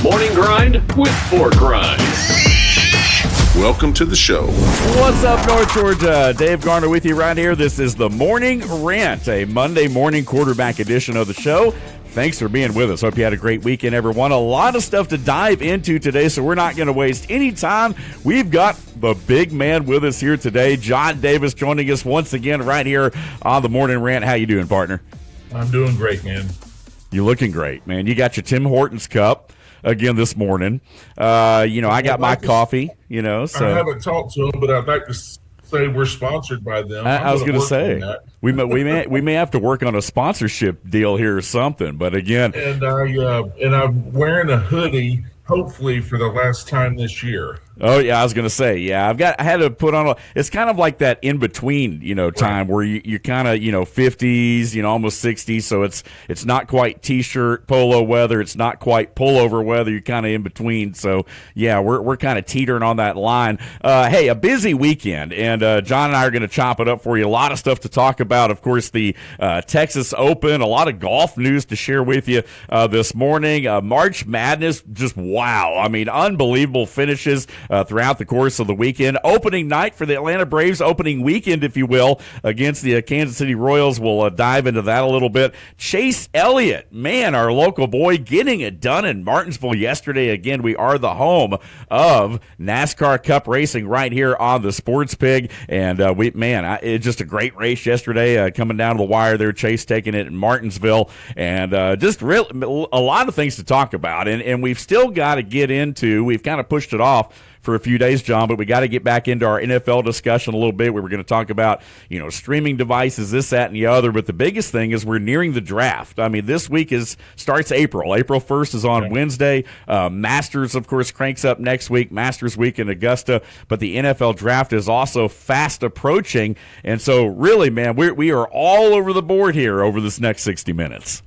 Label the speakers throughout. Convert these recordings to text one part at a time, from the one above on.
Speaker 1: Morning Grind with Pork Rinds.
Speaker 2: Welcome to the show.
Speaker 3: What's up, North Georgia? Dave Garner with you right here. This is the Morning Rant, a Monday morning quarterback edition of the show. Thanks for being with us. Hope you had a great weekend, everyone. A lot of stuff to dive into today, so we're not going to waste any time. We've got the big man with us here today, John Davis, joining us once again right here on the Morning Rant. How you doing, partner?
Speaker 4: I'm doing great, man.
Speaker 3: You're looking great, man. You got your Tim Hortons cup again this morning. I got my coffee, so.
Speaker 4: I haven't talked to them, but I'd like to say we're sponsored by them.
Speaker 3: I was going to say, we may have to work on a sponsorship deal here or something, but again.
Speaker 4: And I'm wearing a hoodie, hopefully for the last time this year.
Speaker 3: Oh yeah, I was gonna say, yeah. I had to put on it's kind of like that in between, time where you're kind of, 50s, almost 60s. So it's not quite t-shirt polo weather. It's not quite pullover weather. You're kind of in between. So yeah, we're kind of teetering on that line. Hey, a busy weekend, and John and I are going to chop it up for you. A lot of stuff to talk about. Of course, the Texas Open. A lot of golf news to share with you this morning. March Madness, just wow. I mean, unbelievable finishes throughout the course of the weekend. Opening night for the Atlanta Braves, opening weekend, if you will, against the Kansas City Royals. We'll dive into that a little bit. Chase Elliott, man, our local boy, getting it done in Martinsville yesterday. Again, we are the home of NASCAR Cup racing right here on the Sports Pig. And it's just a great race yesterday, coming down to the wire there. Chase taking it in Martinsville, and just a lot of things to talk about. And we've still got to get into. We've kind of pushed it off for a few days, John, but we got to get back into our NFL discussion a little bit. We were going to talk about, streaming devices, this, that, and the other. But the biggest thing is we're nearing the draft. I mean, this week starts April. April 1st is on Wednesday. Masters, of course, cranks up next week. Masters week in Augusta. But the NFL draft is also fast approaching. And so, really, man, we are all over the board here over this next 60 minutes.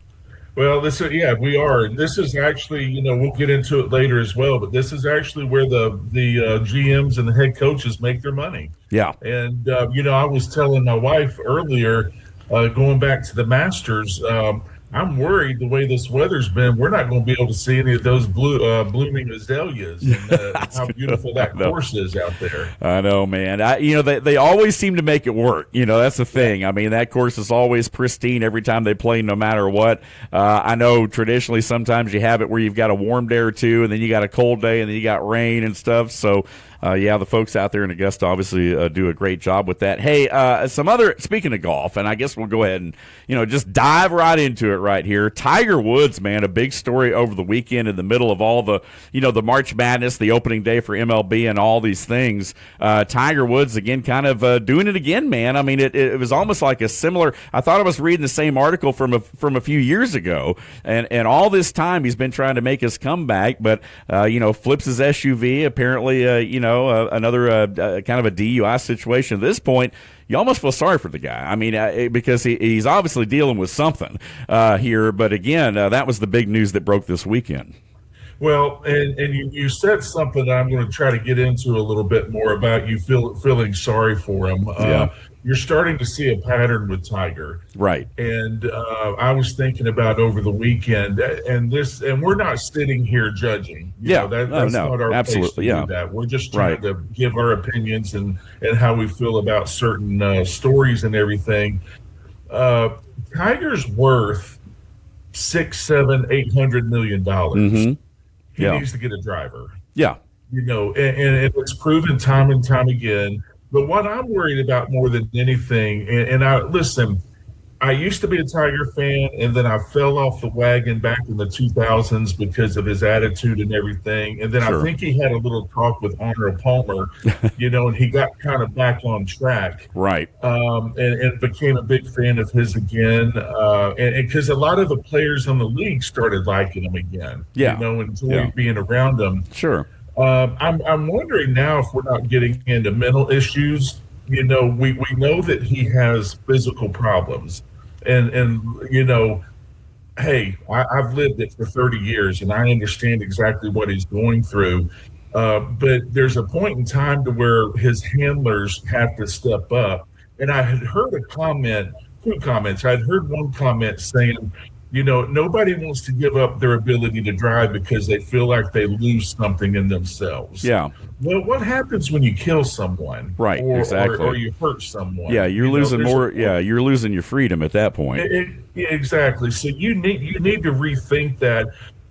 Speaker 4: Well, we are. And this is actually, we'll get into it later as well, but this is actually where the GMs and the head coaches make their money.
Speaker 3: Yeah.
Speaker 4: And, I was telling my wife earlier, going back to the Masters, I'm worried the way this weather's been, we're not going to be able to see any of those blooming azaleas and how beautiful that course is out there.
Speaker 3: I know, man. They always seem to make it work. That's the thing. I mean, that course is always pristine every time they play, no matter what. I know traditionally sometimes you have it where you've got a warm day or two, and then you got a cold day, and then you got rain and stuff. So, the folks out there in Augusta obviously do a great job with that. Hey, speaking of golf, and I guess we'll go ahead and, just dive right into it right here. Tiger Woods, man, a big story over the weekend in the middle of all the, the March Madness, the opening day for MLB and all these things. Tiger Woods, again, kind of doing it again, man. I mean, it was almost like a similar, I thought I was reading the same article from a few years ago, and all this time he's been trying to make his comeback, but, flips his SUV, apparently, another kind of a DUI situation. At this point, you almost feel sorry for the guy. I mean, because he's obviously dealing with something here. But again, that was the big news that broke this weekend.
Speaker 4: Well, and you said something that I'm going to try to get into a little bit more about you feeling sorry for him. You're starting to see a pattern with Tiger.
Speaker 3: Right.
Speaker 4: And I was thinking about over the weekend, and we're not sitting here judging. That's not our place to do that. We're just trying to give our opinions and how we feel about certain stories and everything. Tiger's worth $600-800 million.
Speaker 3: Mm-hmm.
Speaker 4: He needs to get a driver.
Speaker 3: Yeah.
Speaker 4: And it's proven time and time again. But what I'm worried about more than anything, I used to be a Tiger fan, and then I fell off the wagon back in the 2000s because of his attitude and everything. And then I think he had a little talk with Arnold Palmer, and he got kind of back on track.
Speaker 3: Right.
Speaker 4: And became a big fan of his again. And because a lot of the players in the league started liking him again.
Speaker 3: Yeah.
Speaker 4: Enjoying being around him.
Speaker 3: Sure.
Speaker 4: I'm wondering now if we're not getting into mental issues. We know that he has physical problems, and hey, I've lived it for 30 years, and I understand exactly what he's going through. But there's a point in time to where his handlers have to step up. And I had heard two comments. I'd heard one comment saying, nobody wants to give up their ability to drive because they feel like they lose something in themselves.
Speaker 3: Yeah.
Speaker 4: Well, what happens when you kill someone?
Speaker 3: Right, exactly.
Speaker 4: Or you hurt someone?
Speaker 3: Yeah, you're losing more. Yeah, you're losing your freedom at that point.
Speaker 4: Exactly. So you need to rethink that.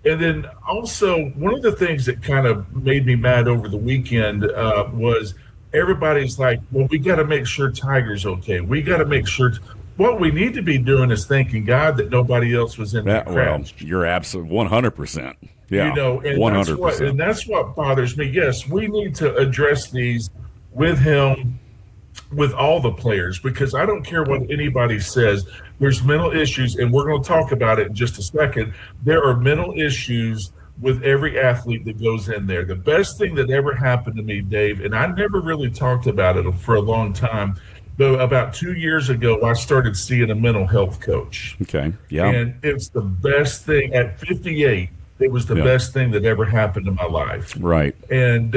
Speaker 4: And then also, one of the things that kind of made me mad over the weekend was everybody's like, well, we got to make sure Tiger's okay. We got to make sure. What we need to be doing is thanking God that nobody else was in that crash.
Speaker 3: Well, you're absolutely 100%. Yeah,
Speaker 4: and
Speaker 3: 100%.
Speaker 4: And that's what bothers me. Yes, we need to address these with him, with all the players, because I don't care what anybody says. There's mental issues, and we're going to talk about it in just a second. There are mental issues with every athlete that goes in there. The best thing that ever happened to me, Dave, and I never really talked about it for a long time, but about 2 years ago, I started seeing a mental health coach.
Speaker 3: Okay, yeah.
Speaker 4: And it's the best thing. At 58, it was the best thing that ever happened to my life.
Speaker 3: Right.
Speaker 4: And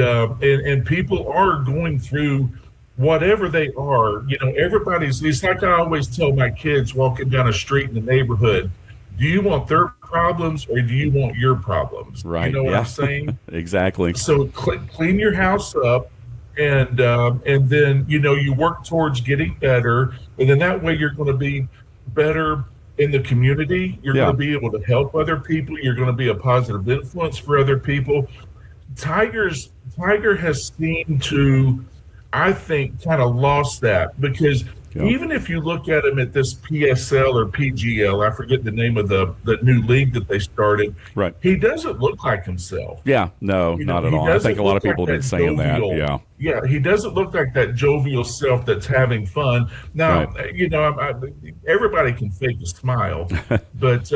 Speaker 4: people are going through whatever they are. Everybody's – it's like I always tell my kids walking down a street in the neighborhood, do you want their problems or do you want your problems?
Speaker 3: Right.
Speaker 4: You know what I'm saying?
Speaker 3: Exactly.
Speaker 4: So clean your house up. And then, you work towards getting better. And then that way you're going to be better in the community. You're going to be able to help other people. You're going to be a positive influence for other people. Tiger has seemed to, I think, kind of lost that because even if you look at him at this PSL or PGL, I forget the name of the new league that they started.
Speaker 3: Right.
Speaker 4: He doesn't look like himself.
Speaker 3: Yeah, no, not at all. I think a lot of people have been saying that. Yeah.
Speaker 4: Yeah, he doesn't look like that jovial self that's having fun. Now, everybody can fake a smile, but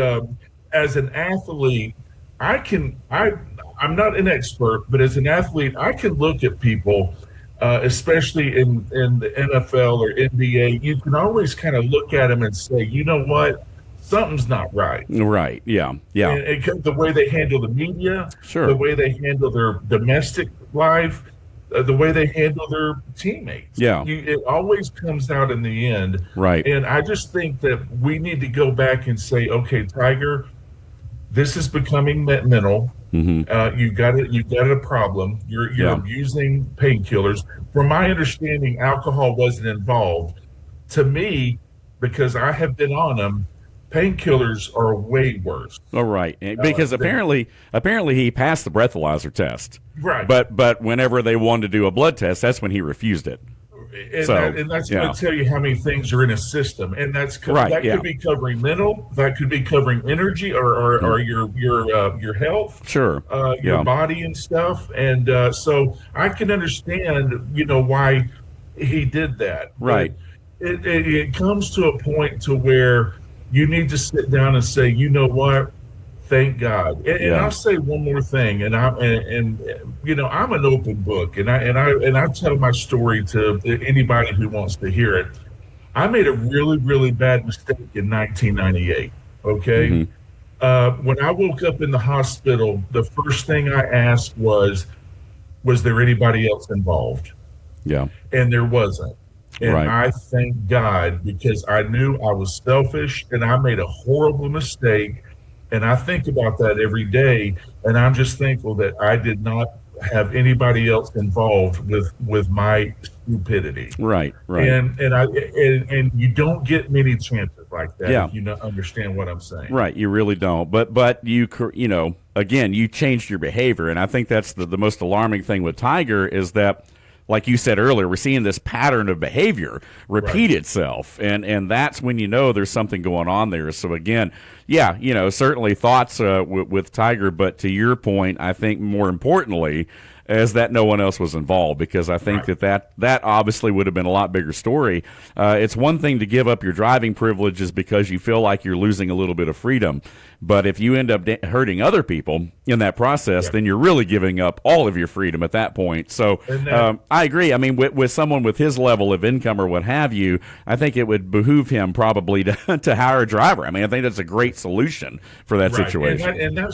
Speaker 4: as an athlete, I'm not an expert, but as an athlete, I can look at people, especially in the NFL or NBA, you can always kind of look at them and say, you know what? Something's not right.
Speaker 3: Right. Yeah. Yeah.
Speaker 4: And the way they handle the media,
Speaker 3: sure,
Speaker 4: the way they handle their domestic life, the way they handle their teammates.
Speaker 3: Yeah.
Speaker 4: It always comes out in the end.
Speaker 3: Right.
Speaker 4: And I just think that we need to go back and say, okay, Tiger, this is becoming mental.
Speaker 3: Mm-hmm.
Speaker 4: You got a problem. You're abusing painkillers. From my understanding, alcohol wasn't involved. To me, because I have been on them, painkillers are way worse.
Speaker 3: Oh, right. Because apparently he passed the breathalyzer test.
Speaker 4: Right.
Speaker 3: But whenever they wanted to do a blood test, that's when he refused it.
Speaker 4: And that's going to tell you how many things are in a system, and that could be covering mental, that could be covering energy or your health,
Speaker 3: sure,
Speaker 4: your body and stuff, and so I can understand why he did that.
Speaker 3: Right.
Speaker 4: But it comes to a point to where you need to sit down and say, you know what? Thank God. And I'll say one more thing, and I'm an open book, and I tell my story to anybody who wants to hear it. I made a really, really bad mistake in 1998. Okay, when I woke up in the hospital, the first thing I asked was there anybody else involved?
Speaker 3: Yeah,
Speaker 4: and there wasn't. And I thank God, because I knew I was selfish and I made a horrible mistake. And I think about that every day, and I'm just thankful that I did not have anybody else involved with my stupidity.
Speaker 3: Right.
Speaker 4: And you don't get many chances like that. If you understand what I'm saying.
Speaker 3: Right, you really don't. But you again, you changed your behavior, and I think that's the most alarming thing with Tiger is that, like you said earlier, we're seeing this pattern of behavior repeat itself, and that's when there's something going on there. So again, certainly thoughts with Tiger, but to your point, I think more importantly is that no one else was involved, because I think that obviously would have been a lot bigger story. It's one thing to give up your driving privileges because you feel like you're losing a little bit of freedom, but if you end up hurting other people in that process, then you're really giving up all of your freedom at that point. So I agree. I mean, with someone with his level of income or what have you, I think it would behoove him probably to hire a driver. I mean, I think that's a great solution for that situation.
Speaker 4: And that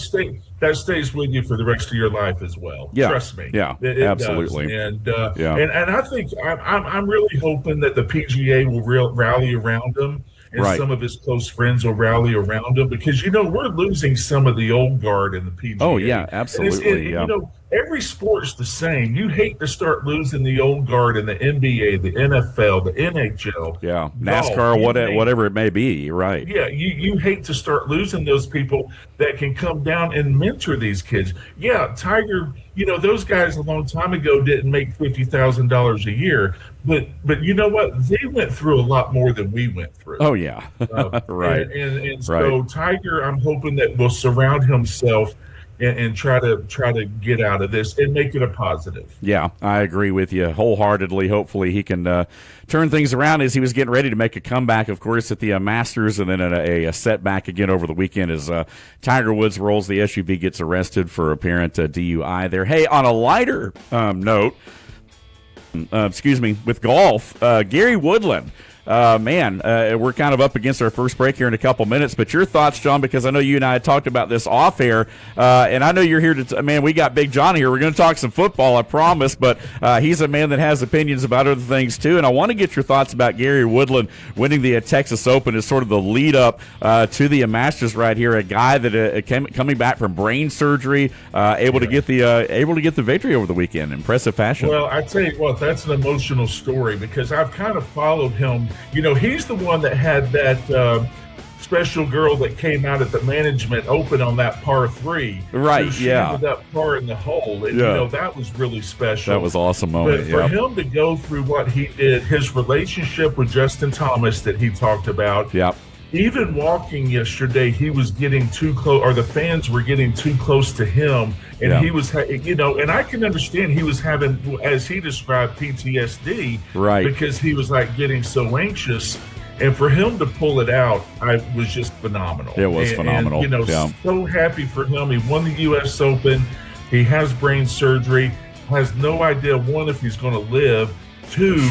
Speaker 4: stays with you for the rest of your life as well.
Speaker 3: Yeah.
Speaker 4: Trust me.
Speaker 3: Yeah,
Speaker 4: it
Speaker 3: absolutely.
Speaker 4: Does. And I think I'm really hoping that the PGA will rally around him. and
Speaker 3: Right.
Speaker 4: some of his close friends will rally around him because, we're losing some of the old guard in the PGA.
Speaker 3: Oh, yeah,
Speaker 4: And
Speaker 3: absolutely. Yeah.
Speaker 4: Every sport's the same. You hate to start losing the old guard in the NBA, the NFL, the NHL.
Speaker 3: Yeah,
Speaker 4: golf.
Speaker 3: NASCAR, whatever it may be. You're right.
Speaker 4: Yeah, you hate to start losing those people that can come down and mentor these kids. Yeah, Tiger, those guys a long time ago didn't make $50,000 a year, but you know what? They went through a lot more than we went through.
Speaker 3: Oh yeah, right.
Speaker 4: And so Tiger, I'm hoping that will surround himself and try to get out of this and make it a positive.
Speaker 3: Yeah, I agree with you wholeheartedly. Hopefully he can turn things around as he was getting ready to make a comeback, of course, at the Masters, and then a setback again over the weekend as Tiger Woods rolls the SUV, gets arrested for apparent DUI there. Hey, on a lighter note, with golf, Gary Woodland. We're kind of up against our first break here in a couple minutes, but your thoughts, John, because I know you and I had talked about this off air, and I know you're here to, we got Big John here. We're going to talk some football, I promise, but he's a man that has opinions about other things too, and I want to get your thoughts about Gary Woodland winning the Texas Open as sort of the lead up to the Masters right here, a guy that coming back from brain surgery, able to get the victory over the weekend. Impressive fashion.
Speaker 4: Well, I tell you what, that's an emotional story because I've kind of followed him. He's the one that had that special girl that came out at the Management Open on that par 3.
Speaker 3: Right, yeah.
Speaker 4: With that par in the hole. And, that was really special.
Speaker 3: That was an awesome moment,
Speaker 4: But for him to go through what he did, his relationship with Justin Thomas that he talked about, even walking yesterday, he was getting too close, or the fans were getting too close to him. And he was, and I can understand he was having, as he described, PTSD.
Speaker 3: Right.
Speaker 4: Because he was like getting so anxious. And for him to pull it out, was just phenomenal.
Speaker 3: It was phenomenal.
Speaker 4: And, so happy for him. He won the U.S. Open. He has brain surgery. Has no idea, 1, if he's going to live. 2,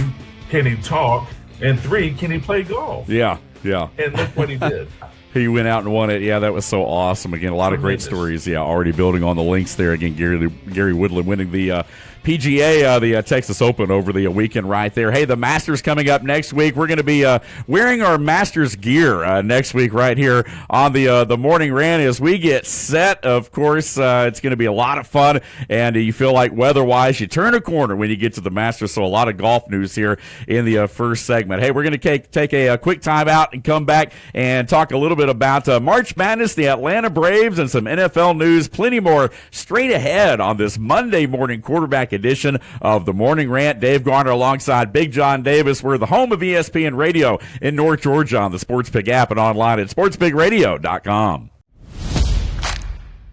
Speaker 4: can he talk? And 3, can he play golf?
Speaker 3: Yeah.
Speaker 4: And look what he did.
Speaker 3: He went out and won it. Yeah, that was so awesome. Again, a lot of great stories. Yeah, already building on the links there. Again, Gary Woodland winning the PGA, the Texas Open over the weekend right there. Hey, the Masters coming up next week. We're going to be wearing our Masters gear next week right here on the Morning Rant as we get set. Of course, it's going to be a lot of fun, and you feel like weather-wise, you turn a corner when you get to the Masters, so a lot of golf news here in the first segment. Hey, we're going to take a quick time out and come back and talk a little bit about March Madness, the Atlanta Braves, and some NFL news. Plenty more straight ahead on this Monday morning quarterback edition of the Morning Rant. Dave Garner alongside Big John Davis. We're the home of ESPN Radio in North Georgia on the Sports Pig app and online at sportspigradio.com.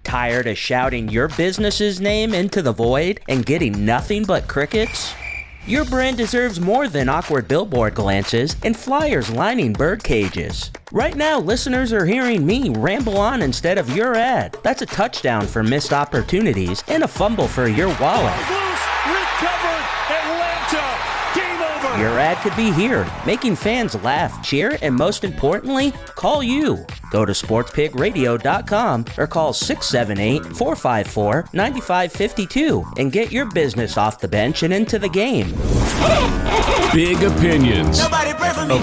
Speaker 5: Tired of shouting your business's name into the void and getting nothing but crickets? Your brand deserves more than awkward billboard glances and flyers lining bird cages. Right now, listeners are hearing me ramble on instead of your ad. That's a touchdown for missed opportunities and a fumble for your wallet.
Speaker 6: Recovered, Atlanta, game over.
Speaker 5: Your ad could be here, making fans laugh, cheer, and most importantly, call you. Go to sportspigradio.com or call 678-454-9552 and get your business off the bench and into the game.
Speaker 7: Big opinions of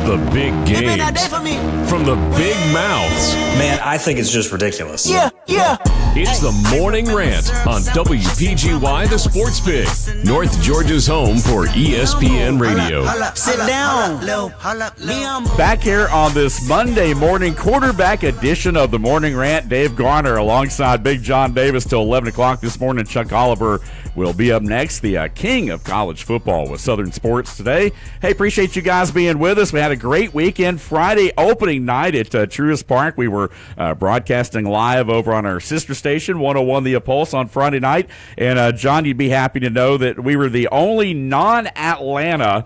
Speaker 7: the big games from the big mouths.
Speaker 8: Man, I think it's just ridiculous.
Speaker 7: Yeah. It's the Morning Rant on WPGY, the Sports Pig, North Georgia's home for ESPN Radio.
Speaker 9: Sit down.
Speaker 3: Back here on this Monday morning quarterback edition of the Morning Rant. Dave Garner alongside Big John Davis till 11 o'clock this morning. Chuck Oliver will be up next, the king of college football with Southern Sports today. Hey, appreciate you guys being with us. We had a great weekend. Friday opening night at Truist Park. We were broadcasting live over on our sister station, 101 The Pulse, on Friday night. And John, you'd be happy to know that we were the only non-Atlanta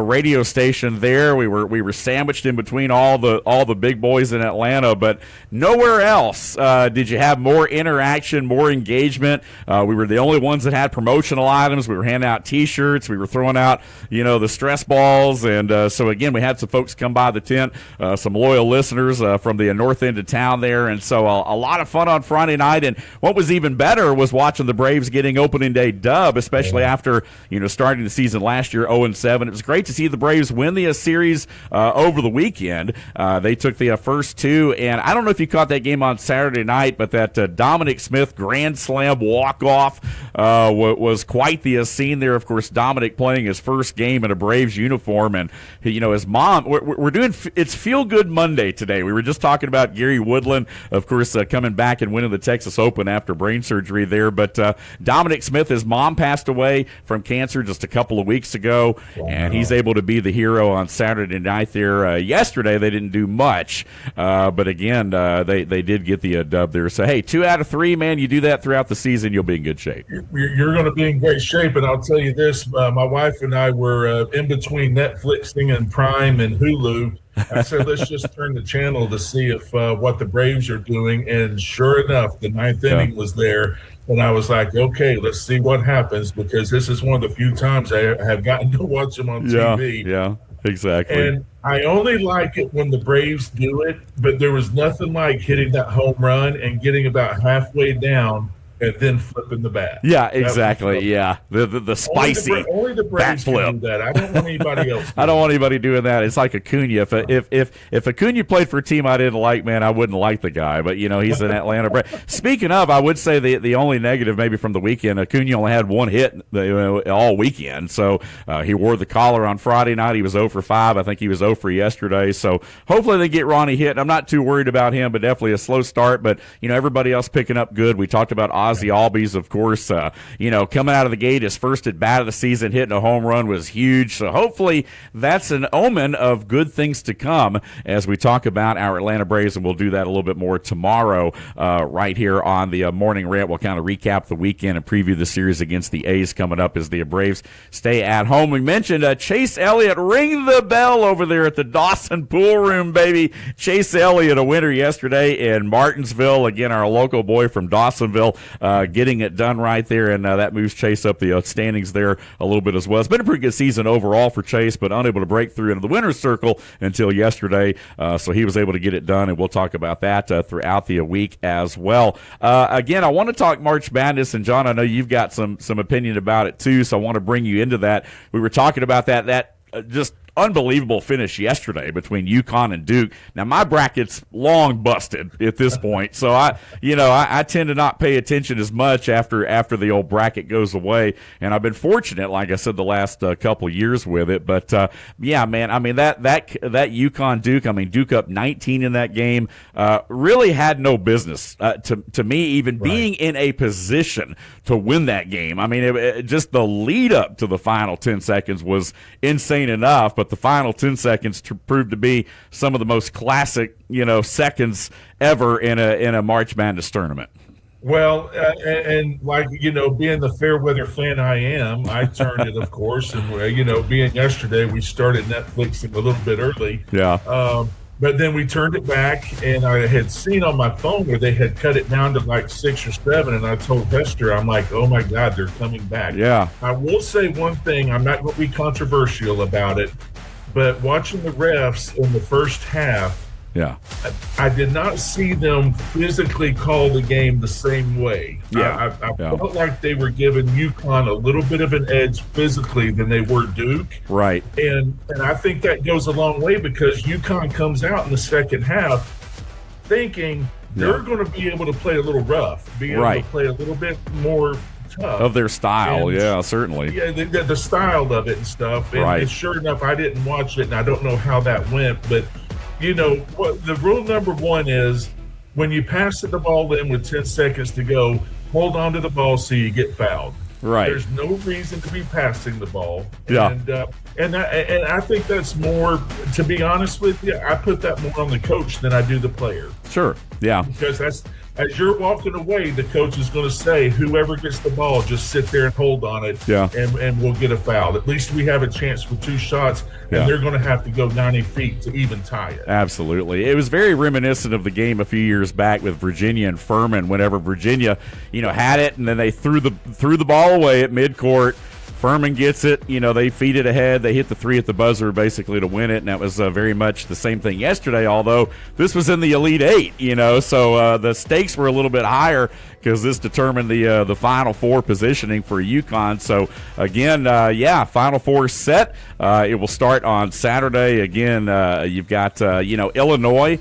Speaker 3: radio station there. We were sandwiched in between all the big boys in Atlanta, but nowhere else did you have more interaction, more engagement. We were the only ones that had promotional items. We were handing out T-shirts. We were throwing out, the stress balls. And so, again, we had some folks come by the tent, some loyal listeners from the north end of town there. And so a lot of fun on Friday night. night. And what was even better was watching the Braves getting opening day dub, especially after, starting the season last year 0-7. It was great to see the Braves win the series over the weekend. They took the first two, and I don't know if you caught that game on Saturday night, but that Dominic Smith grand slam walk-off was quite the scene there. Of course, Dominic playing his first game in a Braves uniform, and his mom. We're doing it's Feel Good Monday today. We were just talking about Gary Woodland, of course, coming back and winning the Texas Open after brain surgery there. But Dominic Smith, his mom passed away from cancer just a couple of weeks ago, and he's able to be the hero on Saturday night there. Yesterday they didn't do much, but again, they did get the dub there. So hey, 2 out of 3, man. You do that throughout the season, you'll be in good shape.
Speaker 4: You're going to be in great shape, and I'll tell you this: my wife and I were in between Netflixing and Prime and Hulu. I said, let's just turn the channel to see if what the Braves are doing, and sure enough, the 9th inning was there. And I was like, okay, let's see what happens, because this is one of the few times I have gotten to watch them on TV.
Speaker 3: Yeah, exactly.
Speaker 4: And I only like it when the Braves do it, but there was nothing like hitting that home run and getting about halfway down and then flipping the bat.
Speaker 3: Yeah, exactly. Yeah, the spicy
Speaker 4: only the Braves
Speaker 3: bat flip.
Speaker 4: can do that. I don't want anybody else.
Speaker 3: I don't want anybody doing that. It's like Acuna. If Acuna played for a team I didn't like, man, I wouldn't like the guy. But he's an Atlanta Brave. Speaking of, I would say the only negative maybe from the weekend, Acuna only had one hit all weekend. So he wore the collar on Friday night. He was 0 for 5. I think he was 0 for yesterday. So hopefully they get Ronnie hit. I'm not too worried about him, but definitely a slow start. But everybody else picking up good. We talked about Ozzie Albies, of course, coming out of the gate, his first at bat of the season, hitting a home run was huge. So hopefully that's an omen of good things to come as we talk about our Atlanta Braves, and we'll do that a little bit more tomorrow right here on the Morning Rant. We'll kind of recap the weekend and preview the series against the A's coming up as the Braves stay at home. We mentioned Chase Elliott, ring the bell over there at the Dawson Pool Room, baby. Chase Elliott, a winner yesterday in Martinsville. Again, our local boy from Dawsonville, getting it done right there, and that moves Chase up the standings there a little bit as well. It's been a pretty good season overall for Chase, but unable to break through into the winner's circle until yesterday, so he was able to get it done, and we'll talk about that throughout the week as well. Again, I want to talk March Madness, and John, I know you've got some opinion about it too, so I want to bring you into that. We were talking about that just unbelievable finish yesterday between UConn and Duke. Now my bracket's long busted at this point, so I tend to not pay attention as much after the old bracket goes away, and I've been fortunate, like I said, the last couple of years with it. But yeah, man, I mean that UConn Duke, I mean Duke up 19 in that game, really had no business to me even being in a position to win that game. I mean, it just the lead up to the final 10 seconds was insane enough. But the final 10 seconds proved to be some of the most classic, seconds ever in a March Madness tournament.
Speaker 4: Well, and like, being the fair weather fan I am, I turned it, of course. And, being yesterday, we started Netflixing a little bit early.
Speaker 3: Yeah.
Speaker 4: But then we turned it back, and I had seen on my phone where they had cut it down to like 6 or 7. And I told Hester, I'm like, oh, my God, they're coming back.
Speaker 3: Yeah.
Speaker 4: I will say one thing. I'm not going to be controversial about it. But watching the refs in the first half,
Speaker 3: yeah,
Speaker 4: I did not see them physically call the game the same way.
Speaker 3: Yeah.
Speaker 4: I felt like they were giving UConn a little bit of an edge physically than they were Duke.
Speaker 3: Right.
Speaker 4: And I think that goes a long way, because UConn comes out in the second half thinking they're going to be able to play a little rough, be able to play a little bit more tough.
Speaker 3: Of their style,
Speaker 4: and,
Speaker 3: yeah, certainly.
Speaker 4: Yeah, the style of it and stuff. And sure enough, I didn't watch it, and I don't know how that went, but what the rule number one is, when you pass the ball in with 10 seconds to go, hold on to the ball so you get fouled.
Speaker 3: Right.
Speaker 4: There's no reason to be passing the ball.
Speaker 3: Yeah.
Speaker 4: And I think that's more, to be honest with you, I put that more on the coach than I do the player.
Speaker 3: Sure. Yeah.
Speaker 4: Because that's, as you're walking away, the coach is going to say, whoever gets the ball, just sit there and hold on it, and we'll get a foul. At least we have a chance for 2 shots, and they're going to have to go 90 feet to even tie it.
Speaker 3: Absolutely. It was very reminiscent of the game a few years back with Virginia and Furman, whenever Virginia, had it, and then they threw the ball away at midcourt. Furman gets it. They feed it ahead. They hit the 3 at the buzzer basically to win it, and that was very much the same thing yesterday, although this was in the Elite Eight, so the stakes were a little bit higher because this determined the Final Four positioning for UConn. So, again, Final Four set. It will start on Saturday. Again, you've got, Illinois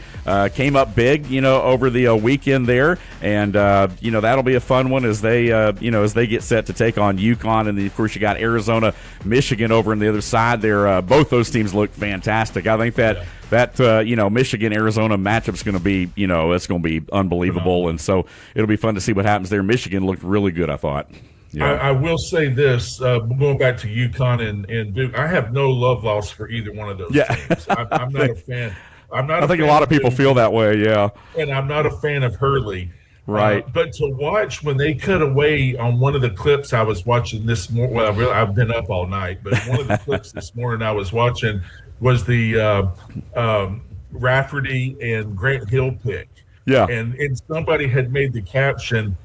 Speaker 3: came up big, over the weekend there, and, that'll be a fun one as they get set to take on UConn. And, then, of course, you got Arizona, Michigan over on the other side there. Both those teams look fantastic. I think that Michigan-Arizona matchup's going to be, it's going to be unbelievable. And so it'll be fun to see what happens there. Michigan looked really good, I thought. Yeah.
Speaker 4: I will say this, going back to UConn and Duke, I have no love lost for either one of those teams. I'm not a fan. I think
Speaker 3: a lot of people feel that way, yeah.
Speaker 4: And I'm not a fan of Hurley.
Speaker 3: Right.
Speaker 4: But to watch when they cut away on one of the clips I was watching this morning, I've been up all night, but one of the clips this morning I was watching was the Rafferty and Grant Hill pick.
Speaker 3: Yeah.
Speaker 4: And somebody had made the caption,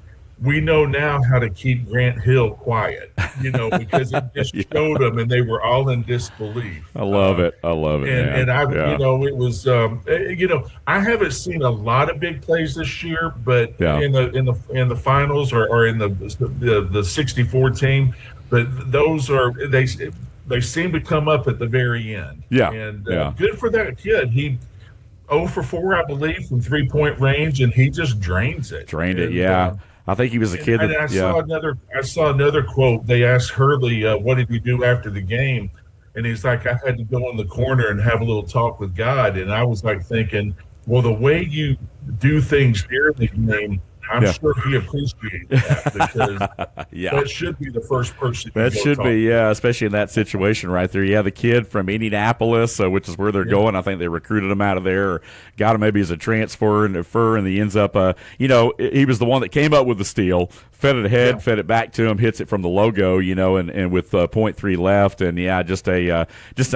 Speaker 4: "We know now how to keep Grant Hill quiet," because it just showed them and they were all in disbelief.
Speaker 3: I love it. I love it.
Speaker 4: And
Speaker 3: man.
Speaker 4: It was, I haven't seen a lot of big plays this year, but in the finals or in the 64 team, but those they seem to come up at the very end.
Speaker 3: Yeah.
Speaker 4: And good for that kid. He 0 for 4, I believe, from 3-point range, and he just drains it.
Speaker 3: I think he was a kid.
Speaker 4: I saw another quote. They asked Hurley, "What did you do after the game?" And he's like, "I had to go in the corner and have a little talk with God." And I was like thinking, well, the way you do things during the game, I'm sure he appreciates that because that should be the first person.
Speaker 3: That should be, especially in that situation right there. Yeah, the kid from Indianapolis, which is where they're going. I think they recruited him out of there or got him maybe as a transfer, and he ends up, he was the one that came up with the steal, fed it ahead, fed it back to him, hits it from the logo, and with 0.3 left, and just an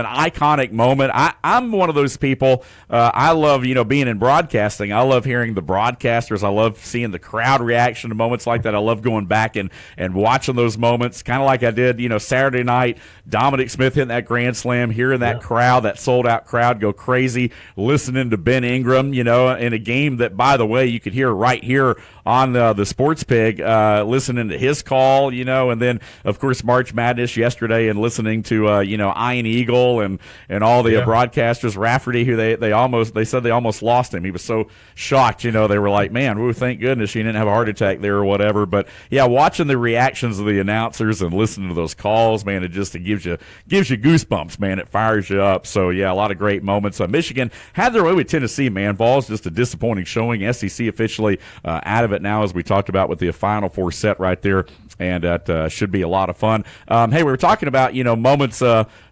Speaker 3: iconic moment. I'm one of those people. I love being in broadcasting. I love hearing the broadcasters. I love seeing the crowd reaction to moments like that. I love going back and watching those moments, kind of like I did Saturday night. Dominic Smith hitting that grand slam, hearing that crowd, that sold out crowd go crazy, listening to Ben Ingram, in a game that, by the way, you could hear right here on the Sports Pig, listening to his call, and then of course March Madness yesterday, and listening to Ian Eagle and all the broadcasters, Rafferty, who they said they almost lost him. He was so shocked, they were like, man, thank goodness she didn't have a heart attack there or whatever. But watching the reactions of the announcers and listening to those calls, man, it gives you goosebumps, man. It fires you up. So a lot of great moments. Michigan had their way with Tennessee, man. Vols just a disappointing showing. SEC officially out of it now, as we talked about with the Final Four set right there, and that should be a lot of fun. Hey, we were talking about moments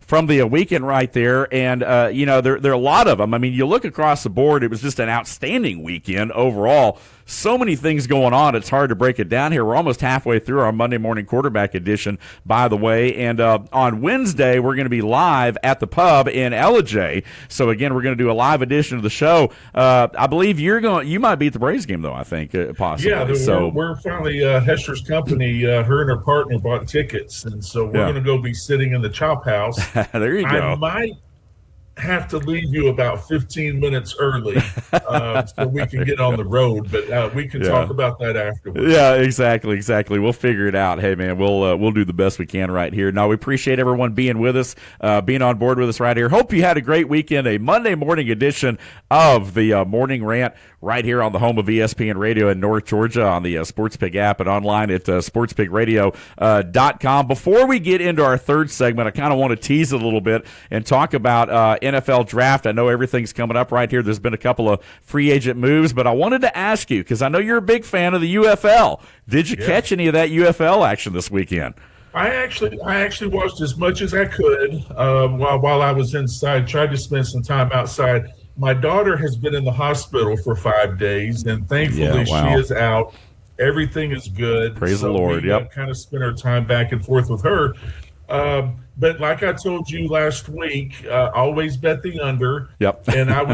Speaker 3: from the weekend right there, and there are a lot of them. I mean, you look across the board, it was just an outstanding weekend overall. So many things going on, it's hard to break it down here. We're almost halfway through our Monday morning quarterback edition, by the way, and on Wednesday we're going to be live at the pub in Elliott. So again, we're going to do a live edition of the show. I believe you might be at the Braves game though. I think possibly.
Speaker 4: Yeah, we're finally Hester's company. Her and her partner bought tickets, and so we're going to go be sitting in the Chop House.
Speaker 3: There you go.
Speaker 4: I might have to leave you about 15 minutes early so we can get on the road, but we can talk about that afterwards.
Speaker 3: Yeah, exactly. We'll figure it out. Hey, man, we'll do the best we can right here. Now, we appreciate everyone being with us, being on board with us right here. Hope you had a great weekend, a Monday morning edition of the Morning Rant right here on the home of ESPN Radio in North Georgia, on the Sports Pig app and online at sportspigradio.com. Before we get into our third segment, I kind of want to tease it a little bit and talk about NFL draft. I know everything's coming up right here. There's been a couple of free agent moves, but I wanted to ask you, because I know you're a big fan of the UFL. Did you catch any of that UFL action this weekend?
Speaker 4: I actually watched as much as I could while I was inside. Tried to spend some time outside. My daughter has been in the hospital for 5 days, and thankfully she is out. Everything is good.
Speaker 3: Praise the Lord.
Speaker 4: Yep. Kind of spent our time back and forth with her. But like I told you last week, always bet the under.
Speaker 3: Yep.
Speaker 4: and I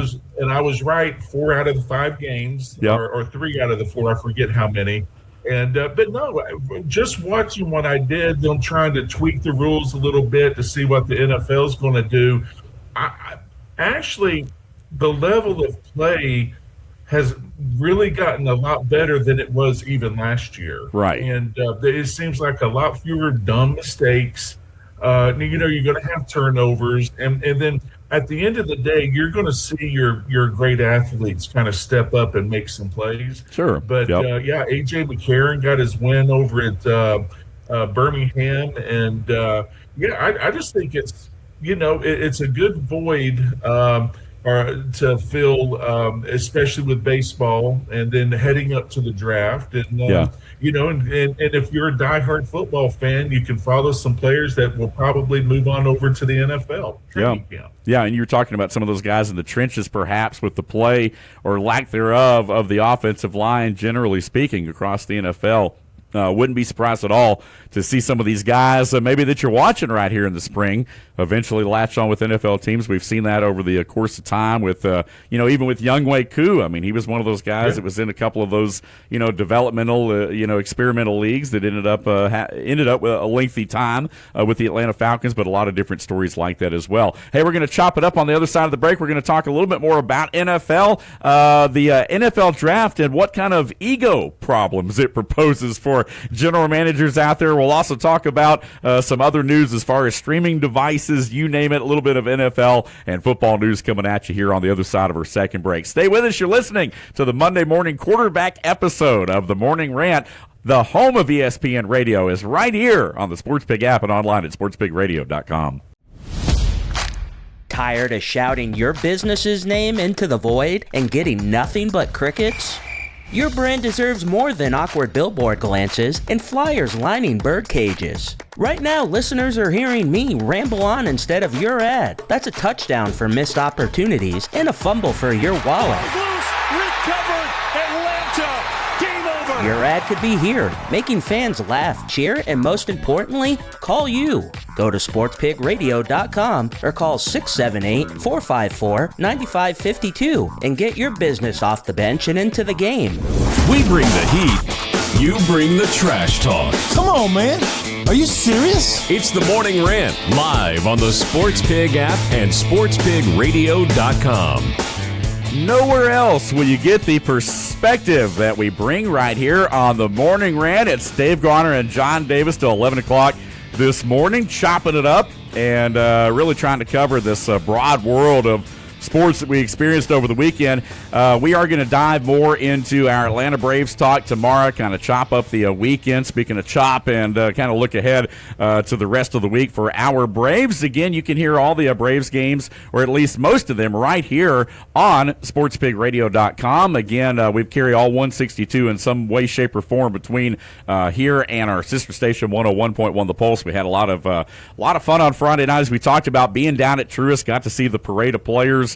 Speaker 4: was right 4 out of the 5 games, or 3 out of the 4. I forget how many. And but no, just watching what I did, them trying to tweak the rules a little bit to see what the NFL is going to do. Actually, the level of play has really gotten a lot better than it was even last year.
Speaker 3: Right.
Speaker 4: And it seems like a lot fewer dumb mistakes. You're going to have turnovers, and then at the end of the day, you're going to see your great athletes kind of step up and make some plays.
Speaker 3: Sure.
Speaker 4: But A.J. McCarron got his win over at Birmingham, and I just think it's it's a good void to fill, especially with baseball, and then heading up to the draft, and and if you're a diehard football fan, you can follow some players that will probably move on over to the NFL.
Speaker 3: Yeah, and you're talking about some of those guys in the trenches, perhaps, with the play or lack thereof of the offensive line, generally speaking, across the NFL. Wouldn't be surprised at all to see some of these guys maybe that you're watching right here in the spring eventually latch on with NFL teams. We've seen that over the course of time with, even with Younghoe Koo. I mean, he was one of those guys that was in a couple of those, developmental, experimental leagues that ended up with a lengthy time with the Atlanta Falcons, but a lot of different stories like that as well. Hey, we're going to chop it up on the other side of the break. We're going to talk a little bit more about NFL, the NFL draft, and what kind of ego problems it proposes for general managers out there. We'll also talk about some other news as far as streaming devices, you name it, a little bit of NFL and football news coming at you here on the other side of our second break. Stay with us. You're listening to the Monday morning quarterback episode of the Morning Rant. The home of ESPN Radio is right here on the SportsPig app and online at sportspigradio.com.
Speaker 5: Tired of shouting your business's name into the void and getting nothing but crickets? Your brand deserves more than awkward billboard glances and flyers lining bird cages. Right now, listeners are hearing me ramble on instead of your ad. That's a touchdown for missed opportunities and a fumble for your wallet.
Speaker 6: Loose, recovered, Atlanta, game over.
Speaker 5: Your ad could be here, making fans laugh, cheer, and most importantly, call you. Go to sportspigradio.com or call 678-454-9552 and get your business off the bench and into the game.
Speaker 7: We bring the heat. You bring the trash talk.
Speaker 9: Come on, man. Are you serious?
Speaker 7: It's the Morning Rant, live on the SportsPig app and sportspigradio.com.
Speaker 3: Nowhere else will you get the perspective that we bring right here on the Morning Rant. It's Dave Garner and John Davis till 11 o'clock this morning, chopping it up and really trying to cover this broad world of sports that we experienced over the weekend. We are going to dive more into our Atlanta Braves talk tomorrow, kind of chop up the weekend, speaking of chop, and kind of look ahead to the rest of the week for our Braves. Again, you can hear all the Braves games, or at least most of them, right here on sportspigradio.com. Again, we carry all 162 in some way, shape, or form between here and our sister station 101.1 The Pulse. We had a lot of fun on Friday night, as we talked about being down at Truist, got to see the parade of players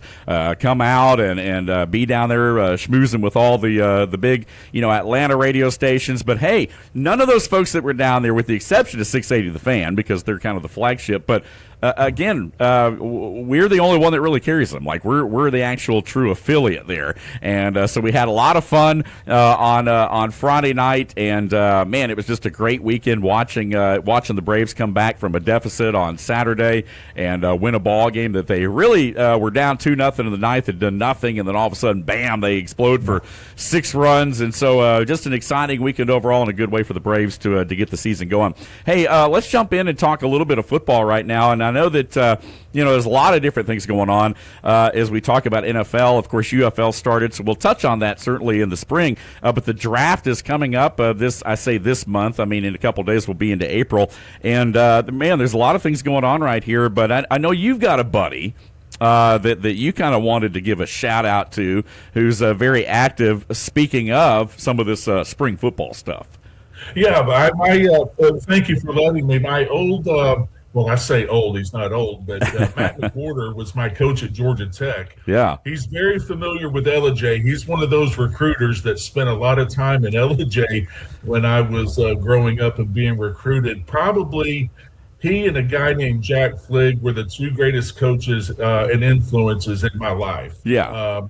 Speaker 3: come out and be down there schmoozing with all the big Atlanta radio stations. But hey, none of those folks that were down there, with the exception of 680 The Fan, because they're kind of the flagship, but again, we're the only one that really carries them. Like we're the actual true affiliate there, and so we had a lot of fun on Friday night, and man, it was just a great weekend watching the Braves come back from a deficit on Saturday and win a ball game that they really were down 2-0 in the ninth, had done nothing, and then all of a sudden, bam, they explode for 6 runs, and so just an exciting weekend overall, and a good way for the Braves to get the season going. Hey, let's jump in and talk a little bit of football right now, and I know that there's a lot of different things going on as we talk about NFL. Of course, UFL started, so we'll touch on that certainly in the spring. But the draft is coming up this month. I mean, in a couple of days we'll be into April, and man, there's a lot of things going on right here. But I know you've got a buddy that you kind of wanted to give a shout out to, who's very active. Speaking of some of this spring football stuff.
Speaker 4: Yeah, thank you for letting me. My old, well, I say old, he's not old, but Matt McWhorter was my coach at Georgia Tech.
Speaker 3: Yeah.
Speaker 4: He's very familiar with Elliott. He's one of those recruiters that spent a lot of time in Elliott when I was growing up and being recruited. Probably he and a guy named Jack Fligg were the two greatest coaches and influences in my life.
Speaker 3: Yeah.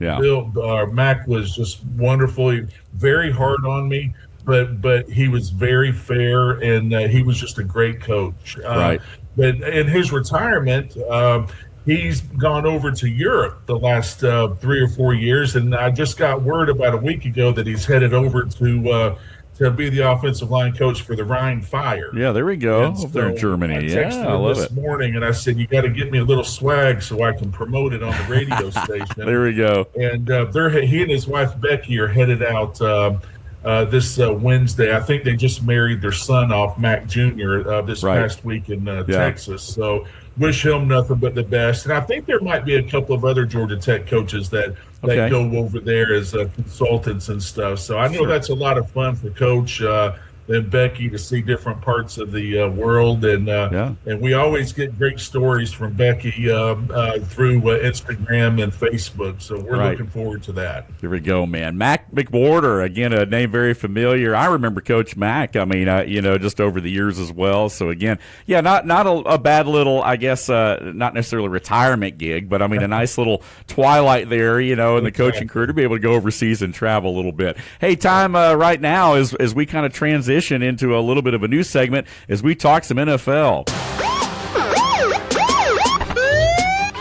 Speaker 4: Mac was just wonderful, very hard on me. but he was very fair, and he was just a great coach.
Speaker 3: Right.
Speaker 4: But in his retirement, he's gone over to Europe the last 3 or 4 years, and I just got word about a week ago that he's headed over to be the offensive line coach for the Rhine Fire.
Speaker 3: Yeah, there we go.
Speaker 4: And
Speaker 3: Over there in Germany.
Speaker 4: I texted him
Speaker 3: love
Speaker 4: this
Speaker 3: it.
Speaker 4: morning, and I said, "You got to get me a little swag so I can promote it on the radio station."
Speaker 3: There we go.
Speaker 4: And he and his wife Becky are headed out this Wednesday. I think they just married their son off, Mac Jr. This past week in Texas. So wish him nothing but the best. And I think there might be a couple of other Georgia Tech coaches that go over there as consultants and stuff. So I know that's a lot of fun for Coach and Becky to see different parts of the world. And we always get great stories from Becky through Instagram and Facebook. So we're looking forward to that.
Speaker 3: Here we go, man. Mac McWhorter, again, a name very familiar. I remember Coach Mac, I mean, just over the years as well. So, again, not a bad little, I guess, not necessarily retirement gig, but, I mean, a nice little twilight there, in the coaching career to be able to go overseas and travel a little bit. Hey, time right now as we kind of transition into a little bit of a new segment as we talk some NFL.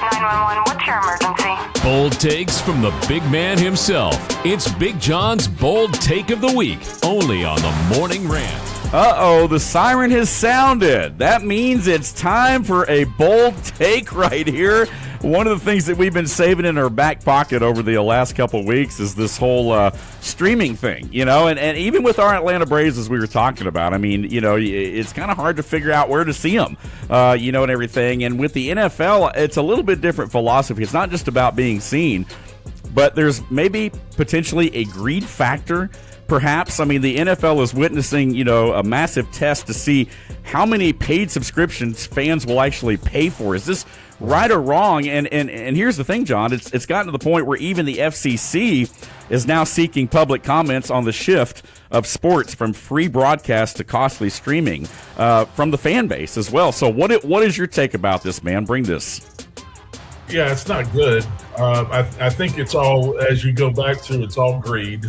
Speaker 10: 911, what's your emergency?
Speaker 7: Bold takes from the big man himself. It's Big John's Bold Take of the Week, only on the Morning Rant.
Speaker 3: Uh-oh, the siren has sounded. That means it's time for a bold take right here. One of the things that we've been saving in our back pocket over the last couple of weeks is this whole streaming thing, and even with our Atlanta Braves, as we were talking about, I mean, it's kind of hard to figure out where to see them, and everything. And with the NFL, it's a little bit different philosophy. It's not just about being seen, but there's maybe potentially a greed factor. Perhaps, I mean, the NFL is witnessing, a massive test to see how many paid subscriptions fans will actually pay for. Is this right or wrong? And here's the thing, John. It's gotten to the point where even the FCC is now seeking public comments on the shift of sports from free broadcast to costly streaming from the fan base as well. So what is your take about this, man? Bring this.
Speaker 4: Yeah, it's not good. I think it's all, as you go back to, it's all greed.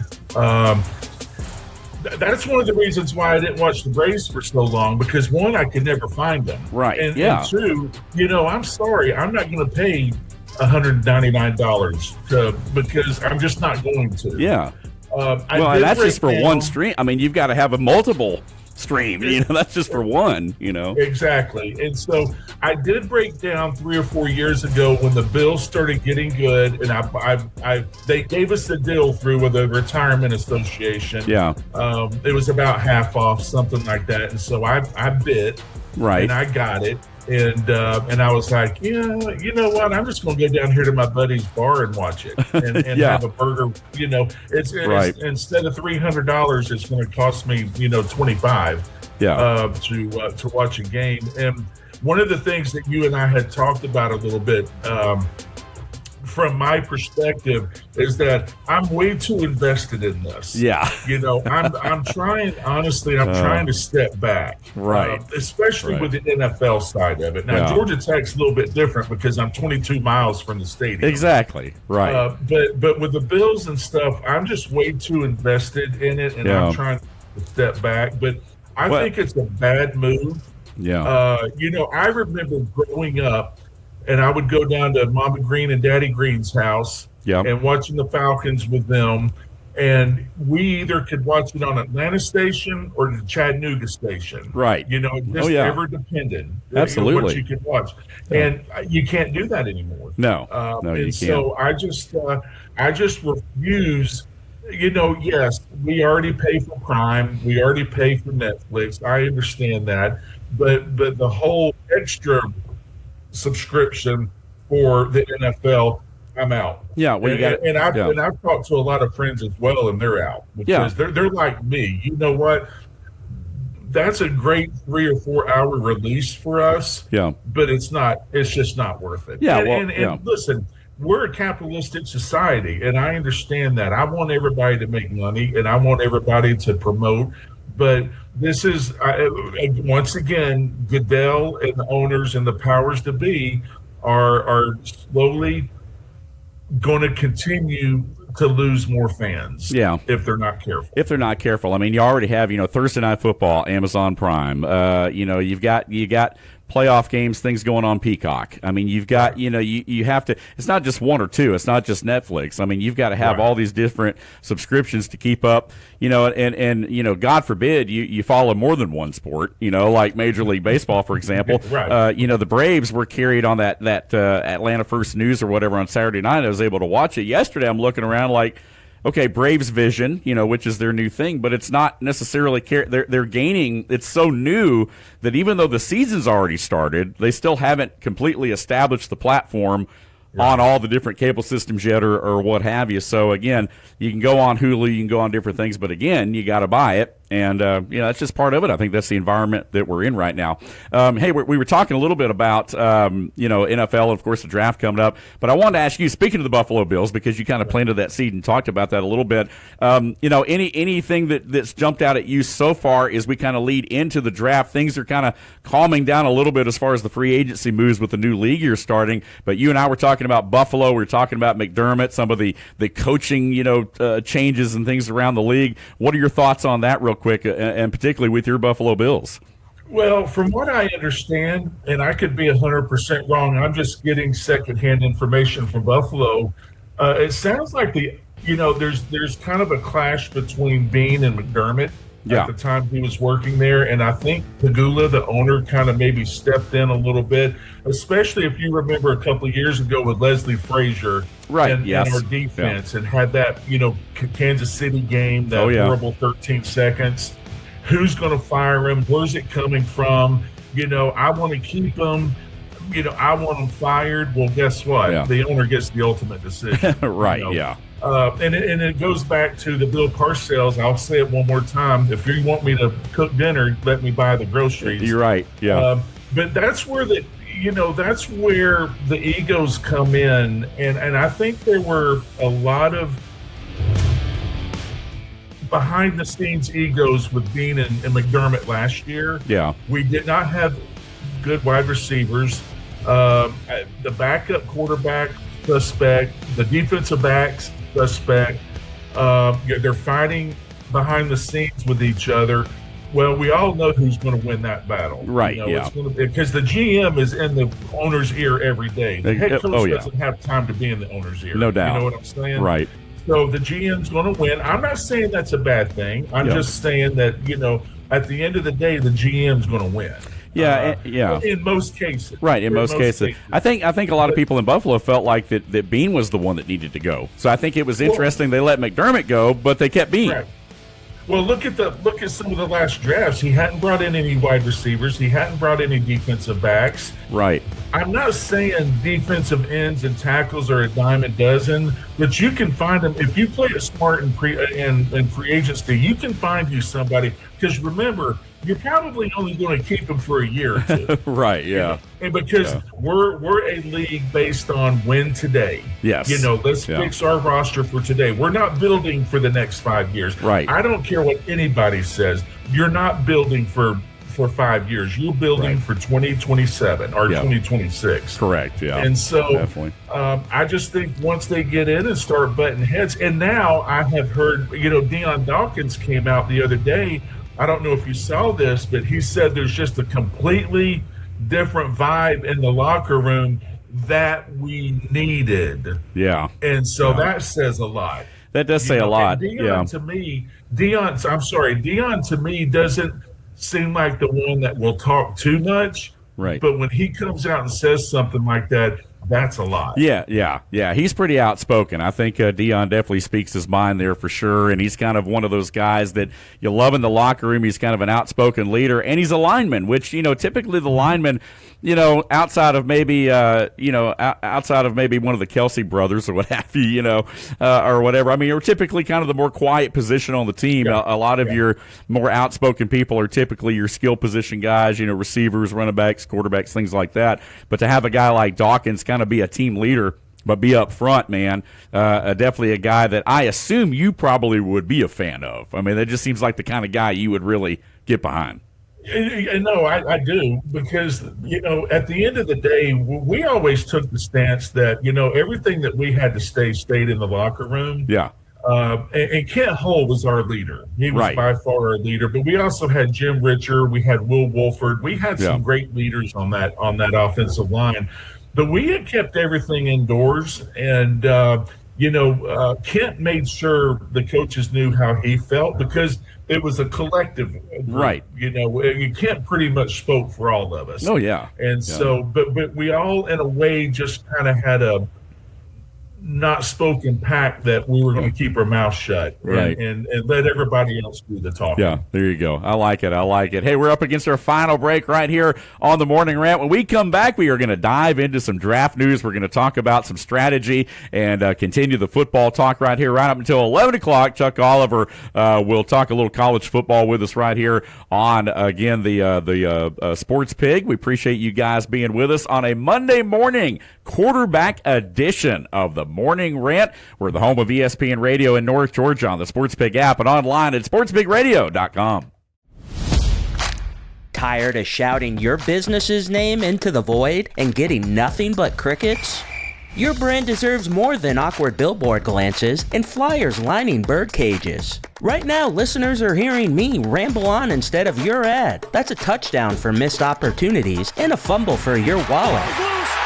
Speaker 4: That's one of the reasons why I didn't watch the Braves for so long, because one, I could never find them.
Speaker 3: Right.
Speaker 4: And two, I'm sorry, I'm not going to pay $199 because I'm just not going to.
Speaker 3: Yeah. And that's just for one stream. I mean, you've got to have a multiple stream, that's just for one,
Speaker 4: Exactly. And so I did break down 3 or 4 years ago when the Bills started getting good, and they gave us the deal through the Retirement Association.
Speaker 3: Yeah.
Speaker 4: It was about half off, something like that. And so I bid,
Speaker 3: right,
Speaker 4: and I got it. And I was like, you know what? I'm just going to go down here to my buddy's bar and watch it and have a burger. It's instead of $300, it's going to cost me, $25. To watch a game. And one of the things that you and I had talked about a little bit, from my perspective, is that I'm way too invested in this.
Speaker 3: Yeah.
Speaker 4: I'm trying, honestly, I'm trying to step back.
Speaker 3: Right.
Speaker 4: Especially with the NFL side of it. Now, Georgia Tech's a little bit different because I'm 22 miles from the stadium.
Speaker 3: Exactly. Right.
Speaker 4: But with the Bills and stuff, I'm just way too invested in it, and I'm trying to step back. But I think it's a bad move.
Speaker 3: Yeah.
Speaker 4: I remember growing up, and I would go down to Mama Green and Daddy Green's house and watching the Falcons with them. And we either could watch it on Atlanta station or the Chattanooga station.
Speaker 3: Right.
Speaker 4: Ever depended.
Speaker 3: Absolutely.
Speaker 4: What you could watch. And you can't do that anymore.
Speaker 3: No, you can't.
Speaker 4: So I just refuse. Yes, we already pay for Prime. We already pay for Netflix. I understand that. But the whole extra subscription for the NFL, I'm out.
Speaker 3: Yeah,
Speaker 4: I've talked to a lot of friends as well, and they're out because they're like me. You know what? That's a great 3 or 4 hour release for us.
Speaker 3: Yeah,
Speaker 4: but it's not. It's just not worth it.
Speaker 3: Yeah,
Speaker 4: and listen, we're a capitalistic society, and I understand that. I want everybody to make money, and I want everybody to promote. But this is, once again, Goodell and the owners and the powers to be are slowly going to continue to lose more fans.
Speaker 3: Yeah.
Speaker 4: If they're not careful.
Speaker 3: If they're not careful. I mean, you already have, Thursday Night Football, Amazon Prime. You've got playoff games, things going on Peacock. I mean, you've got, you have to, it's not just one or two. It's not just Netflix. I mean, you've got to have all these different subscriptions to keep up, and God forbid you follow more than one sport, like Major League Baseball, for example.
Speaker 4: Right.
Speaker 3: The Braves were carried on that Atlanta First News or whatever on Saturday night. I was able to watch it. Yesterday, I'm looking around like, okay, Braves Vision, which is their new thing, but it's not necessarily they're gaining. It's so new that even though the season's already started, they still haven't completely established the platform on all the different cable systems yet or what have you. So, again, you can go on Hulu, you can go on different things, but, again, you got to buy it. And, that's just part of it. I think that's the environment that we're in right now. Hey, we were talking a little bit about, NFL, and, of course, the draft coming up. But I wanted to ask you, speaking of the Buffalo Bills, because you kind of planted that seed and talked about that a little bit, anything that's jumped out at you so far as we kind of lead into the draft? Things are kind of calming down a little bit as far as the free agency moves with the new league year starting. But you and I were talking about Buffalo. We were talking about McDermott, some of the coaching, changes and things around the league. What are your thoughts on that real quick, and particularly with your Buffalo Bills?
Speaker 4: Well, from what I understand, and I could be 100% wrong, I'm just getting secondhand information from Buffalo. It sounds like there's kind of a clash between Bean and McDermott at the time he was working there, and I think Pagula, the owner, kind of maybe stepped in a little bit, especially if you remember a couple of years ago with Leslie Frazier and our defense, and had that Kansas City game, that horrible 13 seconds. Who's going to fire him? Where's it coming from? I want to keep him. I want him fired. Well, guess what?
Speaker 3: Yeah.
Speaker 4: The owner gets the ultimate decision.
Speaker 3: Right,
Speaker 4: And it goes back to the Bill Parcells. I'll say it one more time. If you want me to cook dinner, let me buy the groceries.
Speaker 3: You're right, yeah.
Speaker 4: But that's where that's where the egos come in. And I think there were a lot of behind-the-scenes egos with Bean and McDermott last year.
Speaker 3: Yeah.
Speaker 4: We did not have good wide receivers. The backup quarterback, suspect. The defensive backs, suspect. They're fighting behind the scenes with each other. Well, we all know who's going to win that battle.
Speaker 3: Right,
Speaker 4: Because the GM is in the owner's ear every day. The head coach doesn't have time to be in the owner's ear.
Speaker 3: No doubt.
Speaker 4: You know what I'm saying?
Speaker 3: Right.
Speaker 4: So the GM's going to win. I'm not saying that's a bad thing. I'm just saying that, at the end of the day, the GM's going to win. In most cases.
Speaker 3: Right, in most cases. I think a lot of people in Buffalo felt like that Bean was the one that needed to go. So I think it was interesting they let McDermott go, but they kept Bean.
Speaker 4: Right. Well, look at some of the last drafts. He hadn't brought in any wide receivers. He hadn't brought any defensive backs.
Speaker 3: Right.
Speaker 4: I'm not saying defensive ends and tackles are a dime a dozen, but you can find them if you play it smart in free agency. You can find you somebody, because remember, you're probably only going to keep them for a year or two.
Speaker 3: Right, yeah.
Speaker 4: And because we're a league based on win today.
Speaker 3: Yes.
Speaker 4: Let's fix our roster for today. We're not building for the next 5 years.
Speaker 3: Right.
Speaker 4: I don't care what anybody says. You're not building for 5 years. You're building for 2027 or 2026.
Speaker 3: Correct, yeah.
Speaker 4: And so
Speaker 3: definitely.
Speaker 4: I just think once they get in and start butting heads, and now I have heard, Deion Dawkins came out the other day. I don't know if you saw this, but he said there's just a completely different vibe in the locker room that we needed.
Speaker 3: Yeah.
Speaker 4: And so that says a lot.
Speaker 3: That does say a lot.
Speaker 4: Deion to me doesn't seem like the one that will talk too much.
Speaker 3: Right.
Speaker 4: But when he comes out and says something like that, that's a lot.
Speaker 3: Yeah. He's pretty outspoken. I think Deion definitely speaks his mind there for sure, and he's kind of one of those guys that you love in the locker room. He's kind of an outspoken leader, and he's a lineman, which, typically the linemen, outside of maybe outside of maybe one of the Kelsey brothers or what have you, or whatever. I mean, you're typically kind of the more quiet position on the team.
Speaker 4: Yeah.
Speaker 3: A lot of your more outspoken people are typically your skill position guys, receivers, running backs, quarterbacks, things like that. But to have a guy like Dawkins kind of be a team leader, but be up front, man, definitely a guy that I assume you probably would be a fan of. I mean, that just seems like the kind of guy you would really get behind.
Speaker 4: No, I do, because, at the end of the day, we always took the stance that, everything that we had to stayed in the locker room.
Speaker 3: Yeah.
Speaker 4: And Kent Hull was our leader. He was
Speaker 3: Right.
Speaker 4: by far our leader. But we also had Jim Richer. We had Will Wolford. We had some great leaders on that offensive line. But we had kept everything indoors. And, Kent made sure the coaches knew how he felt, because it was a collective group.
Speaker 3: Right.
Speaker 4: Kent pretty much spoke for all of us.
Speaker 3: Oh, yeah.
Speaker 4: And so, but we all, in a way, just kind of had a not spoken pact that we were going to keep our mouth shut,
Speaker 3: right,
Speaker 4: and let everybody else do the talking.
Speaker 3: Yeah, there you go. I like it. Hey, we're up against our final break right here on the Morning Rant. When we come back, we are going to dive into some draft news. We're going to talk about some strategy and continue the football talk right here, right up until 11 o'clock. Chuck Oliver will talk a little college football with us right here on, again, the Sports Pig. We appreciate you guys being with us on a Monday morning quarterback edition of the Morning Rant. We're the home of ESPN Radio in North Georgia on the Sports Pig app and online at sportspigradio.com.
Speaker 5: Tired of shouting your business's name into the void and getting nothing but crickets? Your brand deserves more than awkward billboard glances and flyers lining bird cages. Right now, listeners are hearing me ramble on instead of your ad. That's a touchdown for missed opportunities and a fumble for your wallet.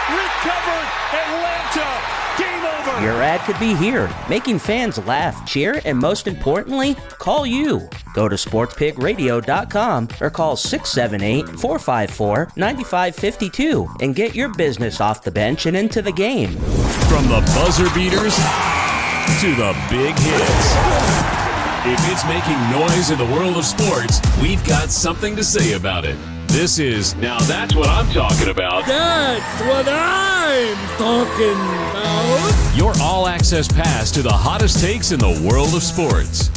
Speaker 6: Recovered, Atlanta. Game over.
Speaker 5: Your ad could be here, making fans laugh, cheer, and most importantly, call you. Go to sportspigradio.com or call 678-454-9552 and get your business off the bench and into the game.
Speaker 7: From the buzzer beaters to the big hits. If it's making noise in the world of sports, we've got something to say about it. This is
Speaker 1: Now That's What I'm Talking About.
Speaker 9: That's what I'm talking about.
Speaker 7: your all-access pass to the hottest takes in the world of sports.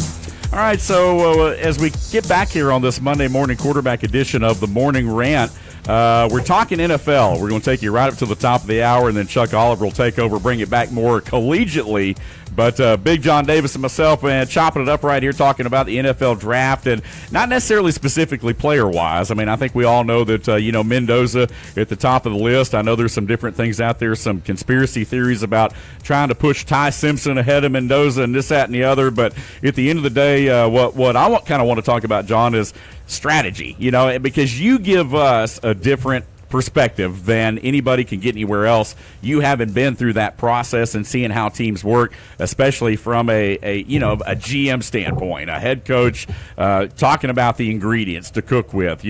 Speaker 3: All right, so as we get back here on this Monday morning quarterback edition of the Morning Rant, we're talking NFL. We're going to take you right up to the top of the hour, and then Chuck Oliver will take over, bring it back more collegiately. But Big John Davis and myself, man, chopping it up right here, talking about the NFL draft, and not necessarily specifically player-wise. I mean, I think we all know that, Mendoza at the top of the list. I know there's some different things out there, some conspiracy theories about trying to push Ty Simpson ahead of Mendoza and this, that, and the other. But at the end of the day, what I kind of want to talk about, John, is strategy, because you give us a different perspective than anybody can get anywhere else. You haven't been through that process and seeing how teams work, especially from a GM standpoint, a head coach talking about the ingredients to cook with,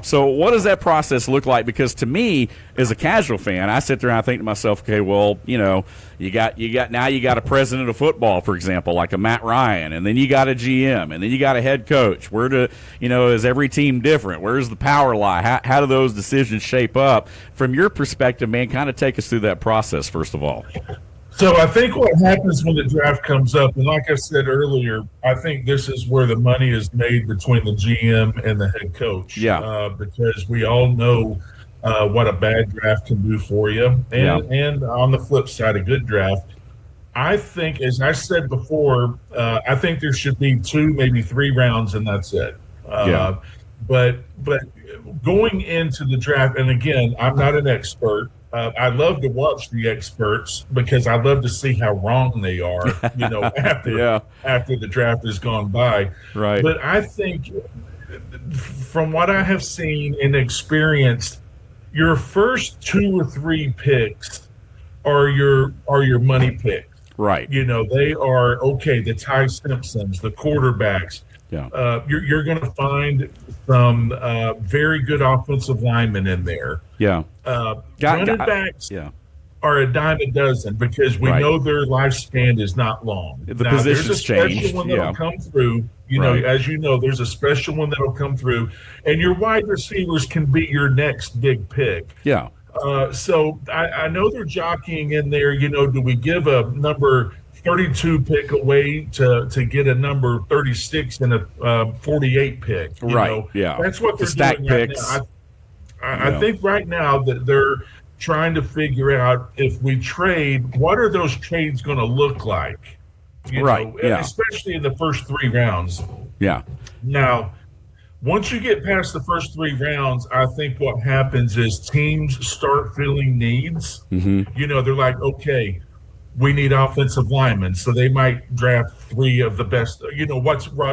Speaker 3: So what does that process look like? Because to me, as a casual fan, I sit there and I think to myself, okay, well, you got a president of football, for example, like a Matt Ryan, and then you got a GM, and then you got a head coach. Is every team different? Where's the power lie? How do those decisions shape up? From your perspective, man, kind of take us through that process, first of all.
Speaker 4: So I think what happens when the draft comes up, and like I said earlier, I think this is where the money is made between the GM and the head coach.
Speaker 3: Yeah.
Speaker 4: Because we all know what a bad draft can do for you. And on the flip side, a good draft. I think, as I said before, I think there should be 2, maybe 3 rounds, and that's it. But going into the draft, and again, I'm not an expert. I love to watch the experts because I love to see how wrong they are, after the draft has gone by.
Speaker 3: Right.
Speaker 4: But I think from what I have seen and experienced, your first 2 or 3 picks are your money picks.
Speaker 3: Right.
Speaker 4: They are, the Ty Simpsons, the quarterbacks.
Speaker 3: Yeah.
Speaker 4: You're going to find some very good offensive linemen in there.
Speaker 3: Yeah.
Speaker 4: Running backs are a dime a dozen because we know their lifespan is not long.
Speaker 3: The positions change.
Speaker 4: There's a special one that'll come through. As you know, there's a special one that'll come through, and your wide receivers can be your next big pick.
Speaker 3: Yeah.
Speaker 4: So I know they're jockeying in there. Do we give a number 32 pick away to get a number 36 and a 48 pick?
Speaker 3: Yeah.
Speaker 4: That's what they're
Speaker 3: stack
Speaker 4: doing
Speaker 3: picks.
Speaker 4: right now. I think right now that they're trying to figure out, if we trade, what are those trades going to look like? Especially in the first 3 rounds.
Speaker 3: Yeah.
Speaker 4: Now, Once you get past the first 3 rounds, I think what happens is teams start feeling needs.
Speaker 3: Mm-hmm.
Speaker 4: They're like, okay, we need offensive linemen, so they might draft 3 of the best.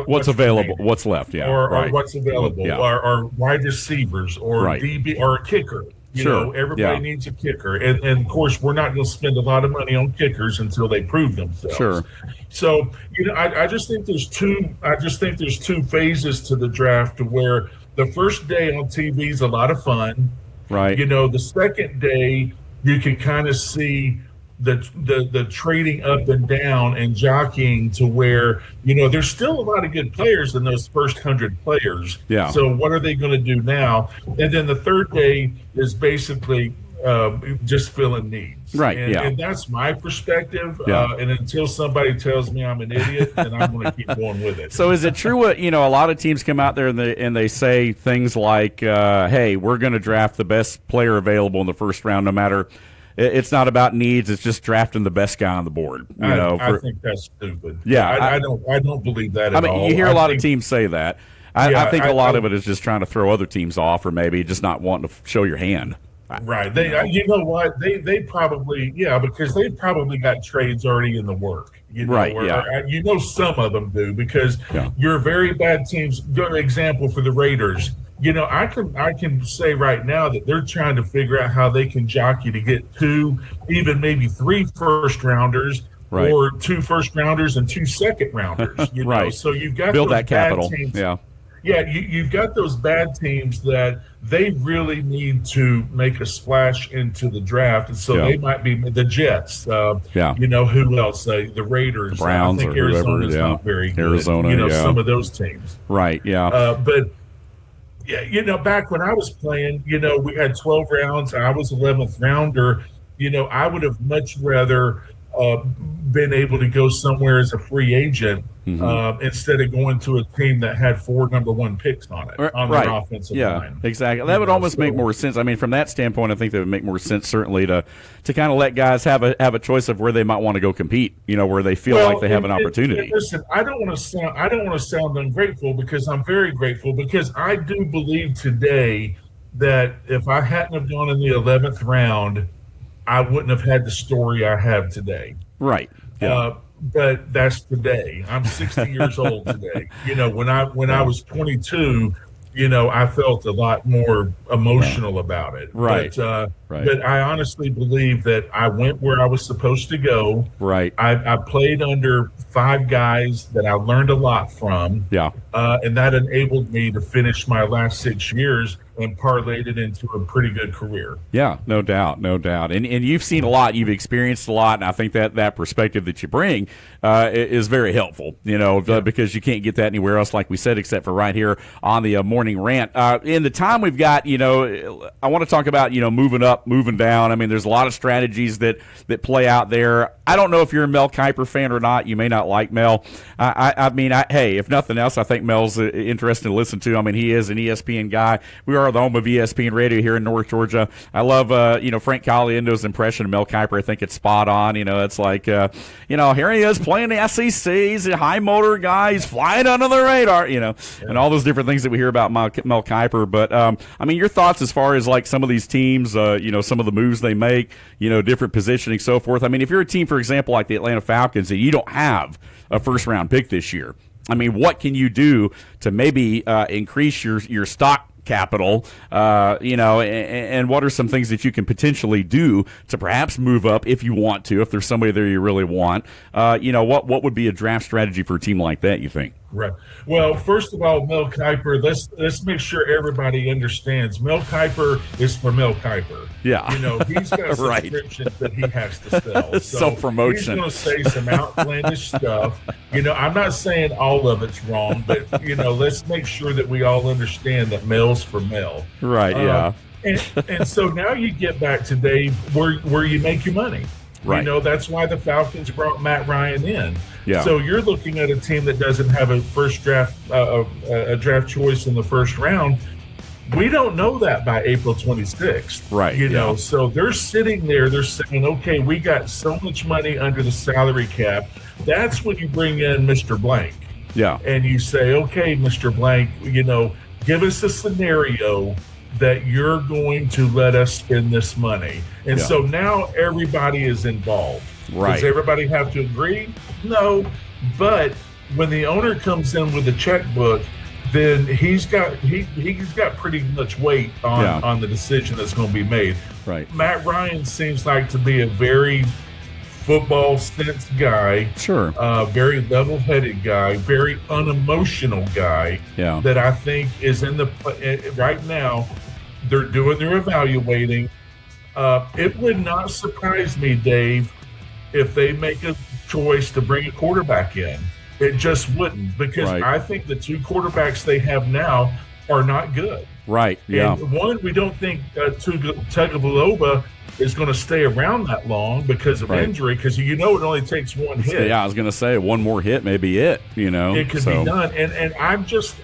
Speaker 4: What's
Speaker 3: available, what's left,
Speaker 4: or what's available,
Speaker 3: yeah.
Speaker 4: or wide receivers, or DB, or a kicker. Everybody needs a kicker, and of course, we're not going to spend a lot of money on kickers until they prove themselves.
Speaker 3: Sure.
Speaker 4: So, I just think there's two. I just think there's 2 phases to the draft, to where the first day on TV is a lot of fun.
Speaker 3: Right.
Speaker 4: The second day you can kind of see the trading up and down and jockeying, to where there's still a lot of good players in those first 100 players.
Speaker 3: Yeah.
Speaker 4: So what are they going to do now? And then the third day is basically just filling needs.
Speaker 3: Right.
Speaker 4: And that's my perspective.
Speaker 3: Yeah.
Speaker 4: And until somebody tells me I'm an idiot, then I'm going to keep going with it.
Speaker 3: So is it true what a lot of teams come out there and they say things like, "Hey, we're going to draft the best player available in the first round, no matter." It's not about needs. It's just drafting the best guy on the board.
Speaker 4: I think that's stupid.
Speaker 3: Yeah,
Speaker 4: I don't believe that at all.
Speaker 3: You hear a lot of teams say that. I think a lot of it is just trying to throw other teams off, or maybe just not wanting to show your hand.
Speaker 4: Right. You know what? They probably, because they probably got trades already in the work.
Speaker 3: Right.
Speaker 4: Some of them do, because you're very bad teams. Good example for the Raiders. I can say right now that they're trying to figure out how they can jockey to get 2, even maybe 3 first-rounders,
Speaker 3: right,
Speaker 4: or 2 first-rounders and 2 second-rounders.
Speaker 3: Right.
Speaker 4: So you've got
Speaker 3: build
Speaker 4: those
Speaker 3: that capital.
Speaker 4: Teams.
Speaker 3: Yeah.
Speaker 4: Yeah, you've got those bad teams that they really need to make a splash into the draft, and so they might be the Jets. Who else? The Raiders,
Speaker 3: the Browns,
Speaker 4: I think
Speaker 3: or
Speaker 4: Arizona's
Speaker 3: whoever.
Speaker 4: not very good.
Speaker 3: Arizona,
Speaker 4: some of those teams.
Speaker 3: Right. Yeah.
Speaker 4: But back when I was playing, we had 12 rounds. I was 11th rounder. I would have much rather been able to go somewhere as a free agent instead of going to a team that had 4 number 1 picks on it, on their offensive line.
Speaker 3: Exactly. That would almost make more sense. I mean, from that standpoint, I think that would make more sense, certainly, to kind of let guys have a choice of where they might want to go compete. Where they feel like they have an opportunity.
Speaker 4: Listen, I don't want to sound ungrateful, because I'm very grateful, because I do believe today that if I hadn't have gone in the 11th round, I wouldn't have had the story I have today.
Speaker 3: Right. Yeah.
Speaker 4: But that's today. I'm 60 years old today. When I was 22, I felt a lot more emotional about it.
Speaker 3: Right.
Speaker 4: But I honestly believe that I went where I was supposed to go.
Speaker 3: Right.
Speaker 4: I played under 5 guys that I learned a lot from.
Speaker 3: Yeah.
Speaker 4: And that enabled me to finish my last 6 years and parlayed it into a pretty good career.
Speaker 3: Yeah, no doubt. And you've seen a lot, you've experienced a lot, and I think that perspective that you bring is very helpful, because you can't get that anywhere else, like we said, except for right here on the Morning Rant. In the time we've got, I want to talk about, moving up, moving down. I mean, there's a lot of strategies that play out there. I don't know if you're a Mel Kiper fan or not. You may not like Mel. Hey, if nothing else, I think Mel's interesting to listen to. I mean, he is an ESPN guy. We are the home of ESPN Radio here in North Georgia. I love, Frank Caliendo's impression of Mel Kiper. I think it's spot on. It's like, here he is playing the SEC. He's a high motor guy. He's flying under the radar, and all those different things that we hear about Mel Kiper. But, your thoughts as far as like some of these teams, some of the moves they make, different positioning, so forth. I mean, if you're a team, for example, like the Atlanta Falcons, and you don't have a first-round pick this year, I mean, what can you do to maybe increase your stock capital, and what are some things that you can potentially do to perhaps move up if you want to, if there's somebody there you really want? What would be a draft strategy for a team like that, you think?
Speaker 4: Right. Well, first of all, Mel Kiper, let's make sure everybody understands. Mel Kiper is for Mel Kiper.
Speaker 3: Yeah.
Speaker 4: He's got a subscription that he has to sell. So
Speaker 3: self-promotion.
Speaker 4: He's going to say some outlandish stuff. I'm not saying all of it's wrong, but, let's make sure that we all understand that Mel's for Mel.
Speaker 3: Right, yeah.
Speaker 4: And so now you get back to Dave, where you make your money.
Speaker 3: Right.
Speaker 4: That's why the Falcons brought Matt Ryan in.
Speaker 3: Yeah.
Speaker 4: So you're looking at a team that doesn't have a first draft, a draft choice in the first round. We don't know that by April 26th.
Speaker 3: Right.
Speaker 4: So they're sitting there. They're saying, okay, we got so much money under the salary cap. That's when you bring in Mr. Blank.
Speaker 3: Yeah.
Speaker 4: And you say, okay, Mr. Blank, give us a scenario that you're going to let us spend this money. And so now everybody is involved.
Speaker 3: Right.
Speaker 4: Does everybody have to agree? No. But when the owner comes in with a checkbook, then he's got pretty much weight on the decision that's going to be made.
Speaker 3: Right.
Speaker 4: Matt Ryan seems like to be a very football sense guy.
Speaker 3: Sure.
Speaker 4: Very level-headed guy, very unemotional guy.
Speaker 3: Yeah.
Speaker 4: That I think is in the right now. They're doing their evaluating. It would not surprise me, Dave, if they make a choice to bring a quarterback in. It just wouldn't, because I think the two quarterbacks they have now are not good.
Speaker 3: Right. Yeah.
Speaker 4: And one, we don't think Tagovailoa is going to stay around that long because of injury, because it only takes one hit.
Speaker 3: Yeah, I was going to say one more hit may be it.
Speaker 4: It could be done. And I just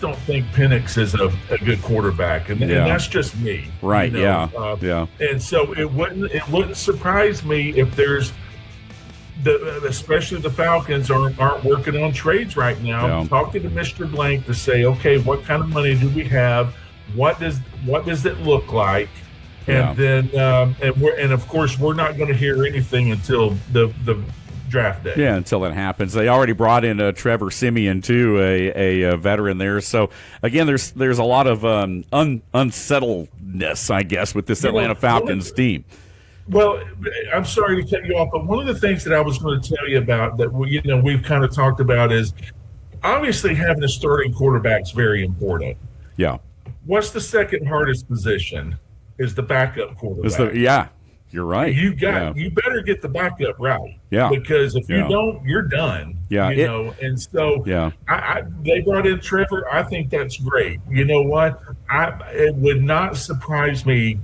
Speaker 4: don't think Penix is a good quarterback, and that's just me.
Speaker 3: Right. Yeah.
Speaker 4: And so it wouldn't surprise me if there's especially the Falcons aren't working on trades right now.
Speaker 3: Yeah.
Speaker 4: Talking to Mr. Blank to say, okay, what kind of money do we have? What does it look like? And then, and of course, we're not going to hear anything until the draft day.
Speaker 3: Yeah, until it happens. They already brought in Trevor Siemian too, a veteran there. So again, there's a lot of unsettledness, I guess, with this Atlanta Falcons team.
Speaker 4: Well, I'm sorry to cut you off, but one of the things that I was going to tell you about that we've kind of talked about is obviously having a starting quarterback is very important.
Speaker 3: Yeah.
Speaker 4: What's the second hardest position? Is the backup quarterback.
Speaker 3: You're right.
Speaker 4: You better get the backup right.
Speaker 3: Yeah.
Speaker 4: Because if you don't, you're done.
Speaker 3: Yeah.
Speaker 4: And so they brought in Trevor. I think that's great. You know what? It would not surprise me,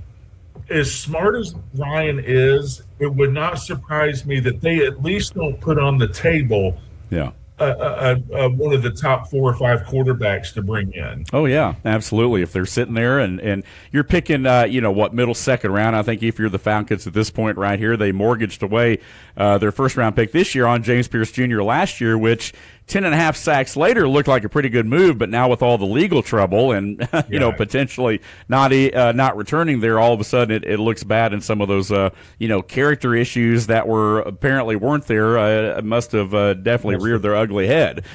Speaker 4: as smart as Ryan is, it would not surprise me that they at least don't put on the table one of the top 4 or 5 quarterbacks to bring in.
Speaker 3: Oh, yeah, absolutely. If they're sitting there and you're picking, middle second round, I think if you're the Falcons at this point right here, they mortgaged away their first-round pick this year on James Pierce Jr. last year, which 10.5 sacks later looked like a pretty good move, but now with all the legal trouble and potentially not returning there, all of a sudden it looks bad, and some of those character issues that weren't there must have definitely reared their ugly head.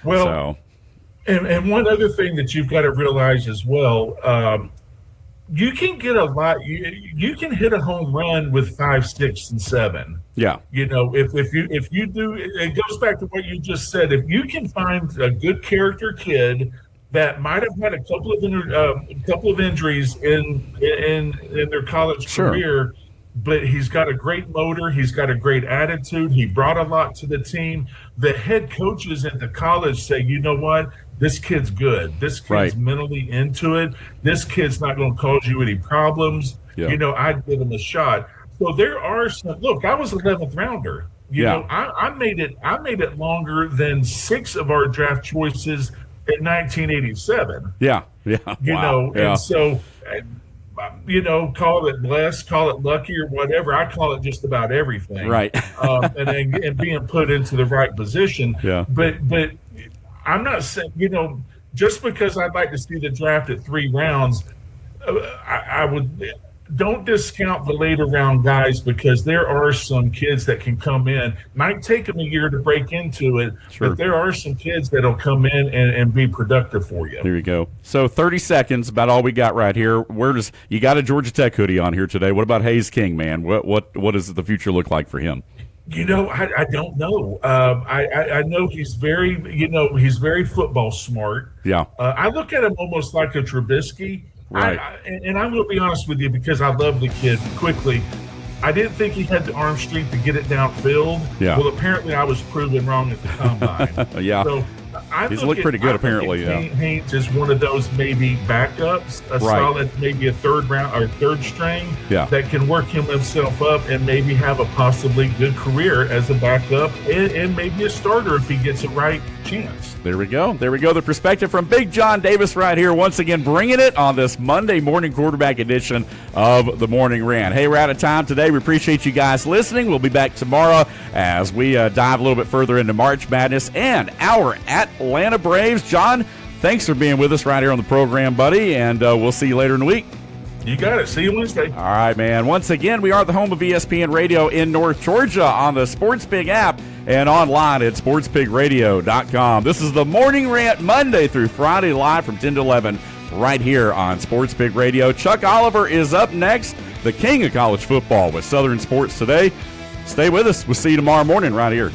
Speaker 4: Well, and one other thing that you've got to realize as well, you can get a lot. You can hit a home run with 5, 6, and 7.
Speaker 3: Yeah.
Speaker 4: If you do, it goes back to what you just said. If you can find a good character kid that might have had a couple of injuries in their college career, but he's got a great motor, he's got a great attitude, he brought a lot to the team. The head coaches at the college say, you know what? This kid's good. This kid's mentally into it. This kid's not going to cause you any problems. Yeah. I'd give him a shot. So there are some. Look, I was 11th rounder. I made it longer than 6 of our draft choices in 1987.
Speaker 3: Yeah.
Speaker 4: And so, call it blessed, call it lucky, or whatever. I call it just about everything.
Speaker 3: Right.
Speaker 4: and being put into the right position.
Speaker 3: Yeah.
Speaker 4: But I'm not saying, just because I'd like to see the draft at 3 rounds, I would don't discount the later round guys, because there are some kids that can come in. Might take them a year to break into it, but there are some kids that'll come in and be productive for you.
Speaker 3: There you go. So 30 seconds, about all we got right here. You got a Georgia Tech hoodie on here today. What about Hayes King, man? What does the future look like for him?
Speaker 4: I don't know. I know he's very football smart.
Speaker 3: Yeah.
Speaker 4: I look at him almost like a Trubisky.
Speaker 3: Right.
Speaker 4: And I'm going to be honest with you, because I love the kid quickly. I didn't think he had the arm strength to get it downfield.
Speaker 3: Yeah.
Speaker 4: Well, apparently I was proven wrong at the combine.
Speaker 3: Yeah.
Speaker 4: So
Speaker 3: he's looked pretty good, apparently.
Speaker 4: Haynes is one of those maybe backups, solid, maybe a third round or third string that can work himself up and maybe have a possibly good career as a backup and maybe a starter if he gets a right chance.
Speaker 3: There we go. The perspective from Big John Davis right here, once again bringing it on this Monday morning quarterback edition of the Morning Rant. Hey, we're out of time today. We appreciate you guys listening. We'll be back tomorrow as we dive a little bit further into March Madness and our Atlanta Braves. John, thanks for being with us right here on the program, buddy, and we'll see you later in the week.
Speaker 4: You got it. See you Wednesday.
Speaker 3: All right, man. Once again, we are the home of ESPN Radio in North Georgia on the Sports Pig app and online at sportspigradio.com. This is the Morning Rant Monday through Friday live from 10 to 11 right here on Sports Pig Radio. Chuck Oliver is up next, the king of college football with Southern Sports Today. Stay with us. We'll see you tomorrow morning right here.